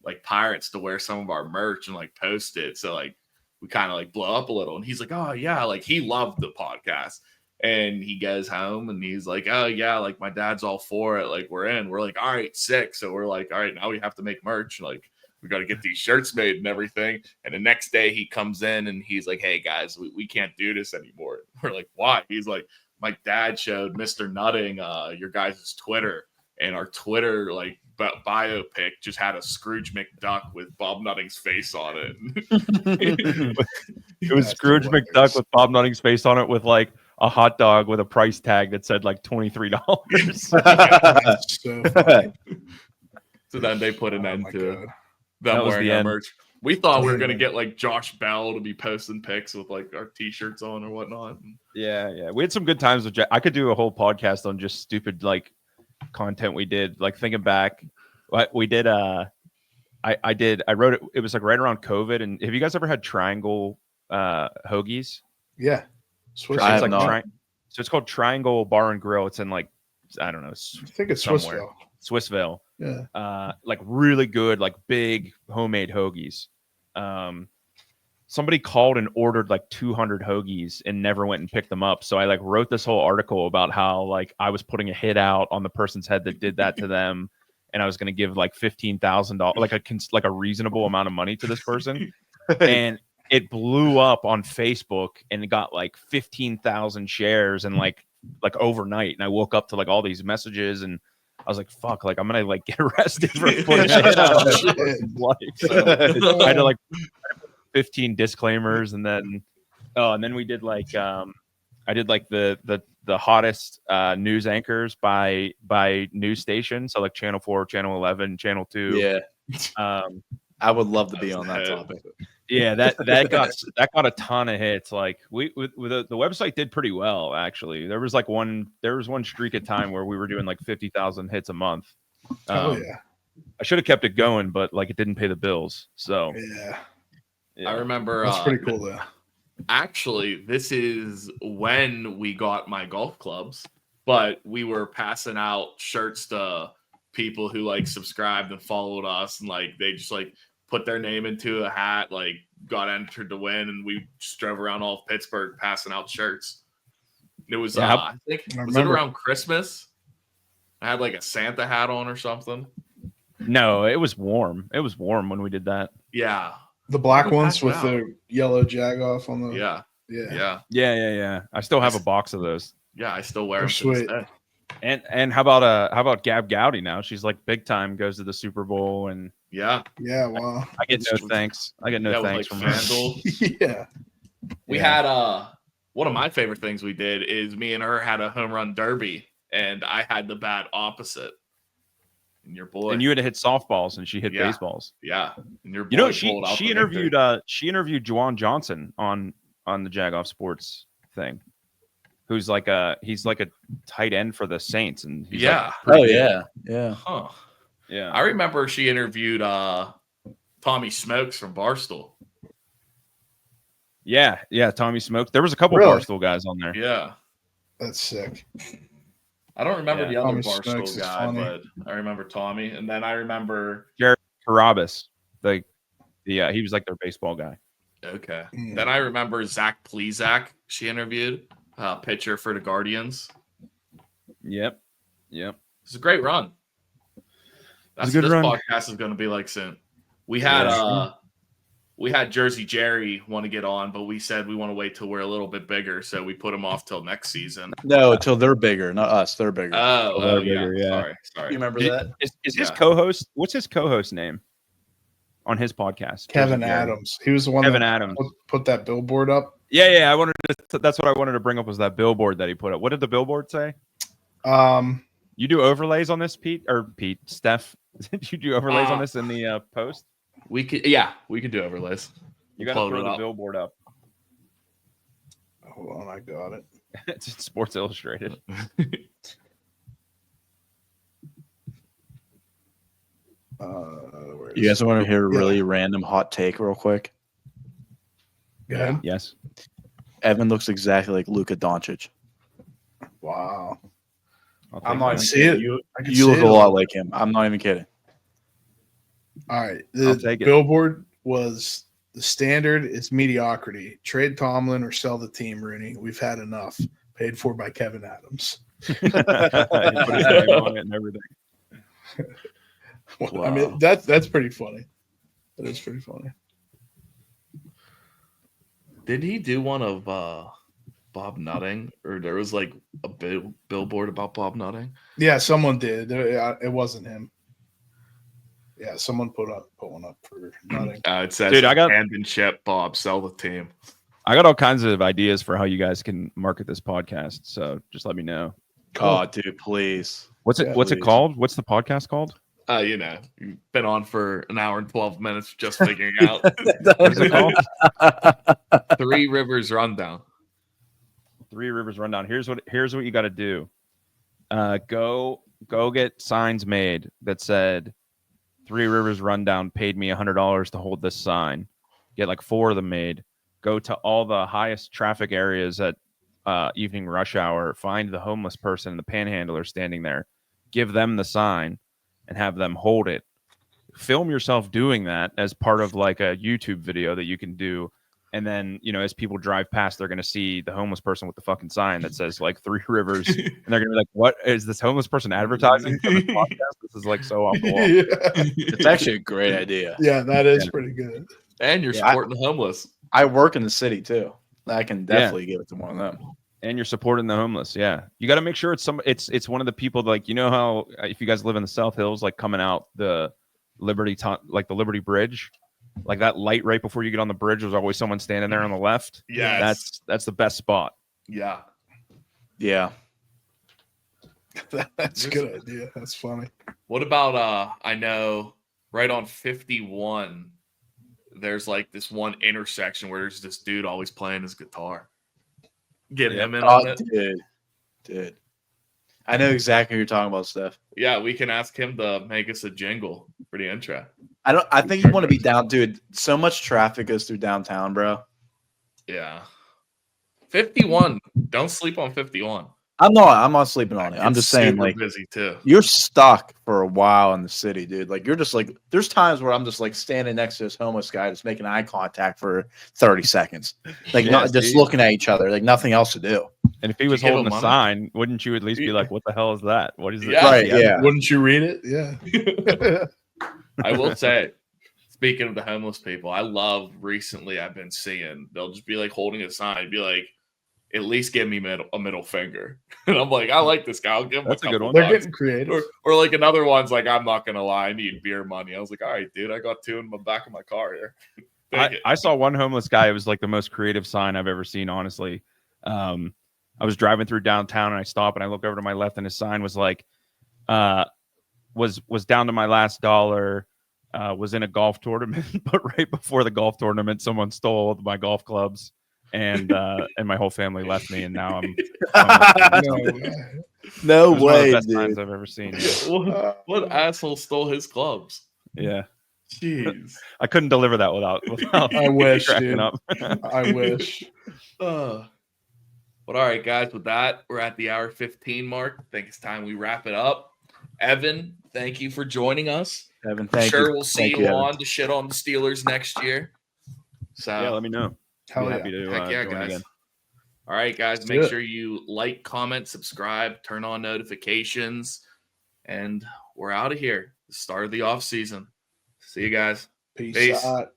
Speaker 1: like Pirates to wear some of our merch and like post it? So like we kind of like blow up a little. And he's like, oh yeah, like he loved the podcast. And he goes home and he's like, oh yeah, like my dad's all for it. Like we're in. We're like, all right, sick. So we're like, all right, now we have to make merch. Like we got to get these shirts made and everything. And the next day he comes in and he's like, hey guys, we can't do this anymore. We're like, why? He's like, my dad showed Mr. Nutting your guys' Twitter, and our Twitter like bio pic just had a Scrooge McDuck with Bob Nutting's face on it.
Speaker 4: It was Scrooge McDuck with Bob Nutting's face on it with like a hot dog with a price tag that said like $23.
Speaker 2: That's so funny.
Speaker 1: So then they put an end to
Speaker 2: God.
Speaker 1: them wearing our merch. We thought we were going to get like Josh Bell to be posting pics with like our t-shirts on or whatnot.
Speaker 4: Yeah. We had some good times with Jack. I could do a whole podcast on just stupid like content we did. Like thinking back, what we did. I wrote it. It was like right around COVID. And have you guys ever had Triangle hoagies?
Speaker 2: Yeah.
Speaker 3: So
Speaker 4: it's called Triangle Bar and Grill. It's in like, I don't know.
Speaker 2: I think it's somewhere.
Speaker 4: Swissvale.
Speaker 2: Yeah.
Speaker 4: Like really good, like big homemade hoagies. Somebody called and ordered like 200 hoagies and never went and picked them up. So I like wrote this whole article about how like I was putting a hit out on the person's head that did that to them, and I was going to give like $15,000, like a reasonable amount of money to this person, and it blew up on Facebook and it got like 15,000 shares and like overnight. And I woke up to like all these messages and I was like, fuck, like I'm gonna like get arrested for putting a hit out on this person's life. So I had to like 15 disclaimers, and then we did like I did like the hottest news anchors by news station, so like Channel 4, Channel 11, Channel 2.
Speaker 3: Yeah. I would love to be on that topic.
Speaker 4: Yeah, that got a ton of hits. Like the website did pretty well actually. There was one streak of time where we were doing like 50,000 hits a month.
Speaker 2: Oh yeah.
Speaker 4: I should have kept it going, but like it didn't pay the bills. So
Speaker 2: yeah.
Speaker 1: I remember
Speaker 2: that's pretty cool though.
Speaker 1: Actually, this is when we got my golf clubs, but we were passing out shirts to people who like subscribed and followed us, and like they just like put their name into a hat, like got entered to win, and we just drove around all of Pittsburgh passing out shirts. It was I think was it around Christmas? I had like a Santa hat on or something.
Speaker 4: No, it was warm. It was warm when we did that.
Speaker 1: Yeah.
Speaker 2: The black
Speaker 1: We
Speaker 2: ones
Speaker 1: passed
Speaker 2: with
Speaker 1: out.
Speaker 2: the yellow jag off on the.
Speaker 1: Yeah.
Speaker 2: Yeah.
Speaker 1: Yeah.
Speaker 4: I still have a box of those.
Speaker 1: Yeah. I still wear
Speaker 2: They're
Speaker 1: them to this
Speaker 2: sweet.
Speaker 1: day.
Speaker 4: And how about Gab Gowdy now? She's like big time, goes to the Super Bowl, and
Speaker 1: Yeah.
Speaker 2: Yeah. Wow.
Speaker 4: I get no thanks. I get no
Speaker 1: Yeah, with,
Speaker 4: thanks
Speaker 1: like,
Speaker 4: from her.
Speaker 1: FanDuel.
Speaker 2: Yeah.
Speaker 1: We had one of my favorite things we did is me and her had a home run derby, and I had the bat opposite. And your boy,
Speaker 4: And you had to hit softballs, and she hit
Speaker 1: Yeah.
Speaker 4: baseballs.
Speaker 1: yeah, and your boy
Speaker 4: You know, she
Speaker 1: pulled out the
Speaker 4: interviewed
Speaker 1: victory.
Speaker 4: she interviewed Juwan Johnson on the Jagoff Sports thing, who's like he's like a tight end for the Saints, and he's
Speaker 1: Yeah.
Speaker 4: like pretty good.
Speaker 3: yeah.
Speaker 1: Huh.
Speaker 4: Yeah.
Speaker 1: I remember she interviewed Tommy Smokes from Barstool.
Speaker 4: Yeah, Tommy Smokes. There was a couple
Speaker 2: Really?
Speaker 4: Barstool guys on there.
Speaker 1: Yeah.
Speaker 2: That's sick.
Speaker 1: I don't remember
Speaker 4: Yeah.
Speaker 1: the other
Speaker 2: Tommy Smokes
Speaker 1: Barstool
Speaker 2: is
Speaker 1: guy,
Speaker 2: funny.
Speaker 1: but I remember Tommy. And then I remember,
Speaker 4: Carabas, he was like their baseball guy.
Speaker 1: okay.
Speaker 2: Mm.
Speaker 1: Then I remember Zach Plezak she interviewed, pitcher for the Guardians.
Speaker 4: Yep.
Speaker 1: It's a great run. That's
Speaker 4: It's a
Speaker 1: what
Speaker 4: good
Speaker 1: this
Speaker 4: run.
Speaker 1: podcast is going to be like soon. We had Jersey Jerry want to get on, but we said we want to wait till we're a little bit bigger, so we put him off till next season.
Speaker 3: No, until they're bigger, not us. They're bigger.
Speaker 1: Oh,
Speaker 4: they're bigger, yeah.
Speaker 1: Sorry.
Speaker 3: you remember
Speaker 4: Did-
Speaker 3: that?
Speaker 4: Is his
Speaker 1: Yeah.
Speaker 4: co-host? What's his co-host name on his podcast?
Speaker 2: Kevin
Speaker 4: Jersey Jerry.
Speaker 2: Adams. He was the one
Speaker 4: Kevin
Speaker 2: that
Speaker 4: Adams.
Speaker 2: put that billboard up.
Speaker 4: Yeah. I wanted to. That's what I wanted to bring up was that billboard that he put up. What did the billboard say? You do overlays on this, Steph? Did you do overlays on this in the post?
Speaker 1: We could do overlays.
Speaker 4: You got to
Speaker 1: We'll
Speaker 4: throw
Speaker 1: load it
Speaker 4: the
Speaker 1: up.
Speaker 4: billboard up.
Speaker 2: Hold on, I got it.
Speaker 4: It's in Sports Illustrated.
Speaker 2: Where is
Speaker 3: You guys
Speaker 2: it?
Speaker 3: want to hear a
Speaker 2: Yeah.
Speaker 3: really random hot take real quick?
Speaker 2: Go ahead.
Speaker 4: Yes.
Speaker 3: Evan looks exactly like Luka Doncic.
Speaker 2: Wow.
Speaker 4: I'll
Speaker 3: I'm
Speaker 4: take
Speaker 3: not
Speaker 4: that.
Speaker 3: even
Speaker 2: see it.
Speaker 3: kidding.
Speaker 2: I can
Speaker 3: You
Speaker 2: see
Speaker 3: look
Speaker 2: it
Speaker 3: a lot
Speaker 2: on-
Speaker 3: like him. I'm not even kidding.
Speaker 2: All right.
Speaker 4: I'll
Speaker 2: The
Speaker 4: take it.
Speaker 2: billboard was the standard is mediocrity. Trade Tomlin or sell the team, Rooney. We've had enough. Paid for by Kevin Adams.
Speaker 4: He put his name on it and everything.
Speaker 2: Well, I mean, that's pretty funny. That is pretty funny.
Speaker 1: Did he do one of Bob Nutting, or there was like a billboard about Bob Nutting?
Speaker 2: Yeah, someone did. It wasn't him. Yeah, someone put one up for nothing.
Speaker 1: It says,
Speaker 4: Dude, I got-
Speaker 1: abandon ship, Bob, sell the team.
Speaker 4: I got all kinds of ideas for how you guys can market this podcast. So just let me know.
Speaker 3: Oh, dude, please.
Speaker 4: What's it
Speaker 3: Please.
Speaker 4: called? What's the podcast called?
Speaker 1: You've been on for an hour and 12 minutes just figuring out.
Speaker 4: What's it called?
Speaker 1: Three Rivers Rundown.
Speaker 4: Three Rivers Rundown. Here's what you got to do. Go get signs made that said Three Rivers Rundown paid me $100 to hold this sign. Get like 4 of them made. Go to all the highest traffic areas at evening rush hour. Find the homeless person, the panhandler standing there. Give them the sign and have them hold it. Film yourself doing that as part of like a YouTube video that you can do. And then, as people drive past, they're going to see the homeless person with the fucking sign that says like Three Rivers. And they're going to be like, what is this homeless person advertising for this podcast? This is like so off the wall.
Speaker 3: It's actually a great idea.
Speaker 2: Yeah, that is pretty good.
Speaker 1: And you're
Speaker 3: Yeah,
Speaker 1: supporting the homeless.
Speaker 3: I work in the city too. I can definitely give it to one of them.
Speaker 4: And you're supporting the homeless. Yeah. You got to make sure it's one of the people like, how if you guys live in the South Hills, like coming out the Liberty Bridge, like that light right before you get on the bridge, there's always someone standing there on the left.
Speaker 1: Yeah.
Speaker 4: That's the best spot.
Speaker 1: Yeah.
Speaker 3: Yeah.
Speaker 2: That's a good idea. That's funny.
Speaker 1: What about I know right on 51, there's like this one intersection where there's this dude always playing his guitar. Get him in on it.
Speaker 3: Dude. I know exactly what you're talking about, Steph.
Speaker 1: Yeah, we can ask him to make us a jingle for the intro.
Speaker 3: I think you want to be down, dude. So much traffic goes through downtown, bro.
Speaker 1: Yeah. 51. Don't sleep on 51.
Speaker 3: I'm not sleeping on it. I'm
Speaker 1: It's
Speaker 3: just saying,
Speaker 1: super
Speaker 3: like,
Speaker 1: busy too.
Speaker 3: you're stuck for a while in the city, dude. Like, you're just like, there's times where I'm just like standing next to this homeless guy, just making eye contact for 30 seconds, like not just looking at each other, like nothing else to do.
Speaker 4: And if he was
Speaker 1: give
Speaker 4: holding
Speaker 1: him
Speaker 4: a
Speaker 1: money?
Speaker 4: sign, wouldn't you at least be like, what the hell is that? What is it?
Speaker 1: Yeah.
Speaker 3: Right? Yeah.
Speaker 2: Wouldn't you read it? Yeah.
Speaker 1: I will say, speaking of the homeless people, I love recently I've been seeing they'll just be like holding a sign, be like, at least give me a middle finger. And I'm like, I like this guy. I'll give him
Speaker 4: That's a good one.
Speaker 2: They're getting creative.
Speaker 1: Or like another one's like, I'm not gonna lie, I need beer money. I was like, all right, dude, I got 2 in the back of my car here.
Speaker 4: I saw one homeless guy. It was like the most creative sign I've ever seen, honestly. I was driving through downtown and I stop and I look over to my left and his sign was like, was down to my last dollar, was in a golf tournament, but right before the golf tournament, someone stole my golf clubs and my whole family left me. And now
Speaker 3: No
Speaker 4: one of the
Speaker 3: way,
Speaker 4: best
Speaker 3: dude.
Speaker 4: signs I've ever seen. Yeah.
Speaker 1: What asshole stole his clubs?
Speaker 4: Yeah.
Speaker 1: Jeez.
Speaker 4: I couldn't deliver that without
Speaker 2: I wish,
Speaker 4: cracking
Speaker 2: dude.
Speaker 4: up.
Speaker 2: I wish.
Speaker 1: But all right, guys, with that, we're at the hour 15 mark. I think it's time we wrap it up. Evan, thank you for joining us.
Speaker 3: Evan, thank you.
Speaker 1: Sure, we'll see
Speaker 3: Thank
Speaker 1: you
Speaker 3: Evan.
Speaker 1: on to shit on the Steelers next year. So
Speaker 4: Yeah, let me know.
Speaker 2: Hell
Speaker 4: Be
Speaker 2: yeah.
Speaker 4: happy to
Speaker 1: heck yeah,
Speaker 4: join
Speaker 1: guys.
Speaker 4: again.
Speaker 1: All right, guys,
Speaker 2: Let's
Speaker 1: make
Speaker 2: do it.
Speaker 1: sure you like, comment, subscribe, turn on notifications, and we're out of here. The start of the off season. See you guys.
Speaker 2: Peace
Speaker 1: Peace.
Speaker 2: out.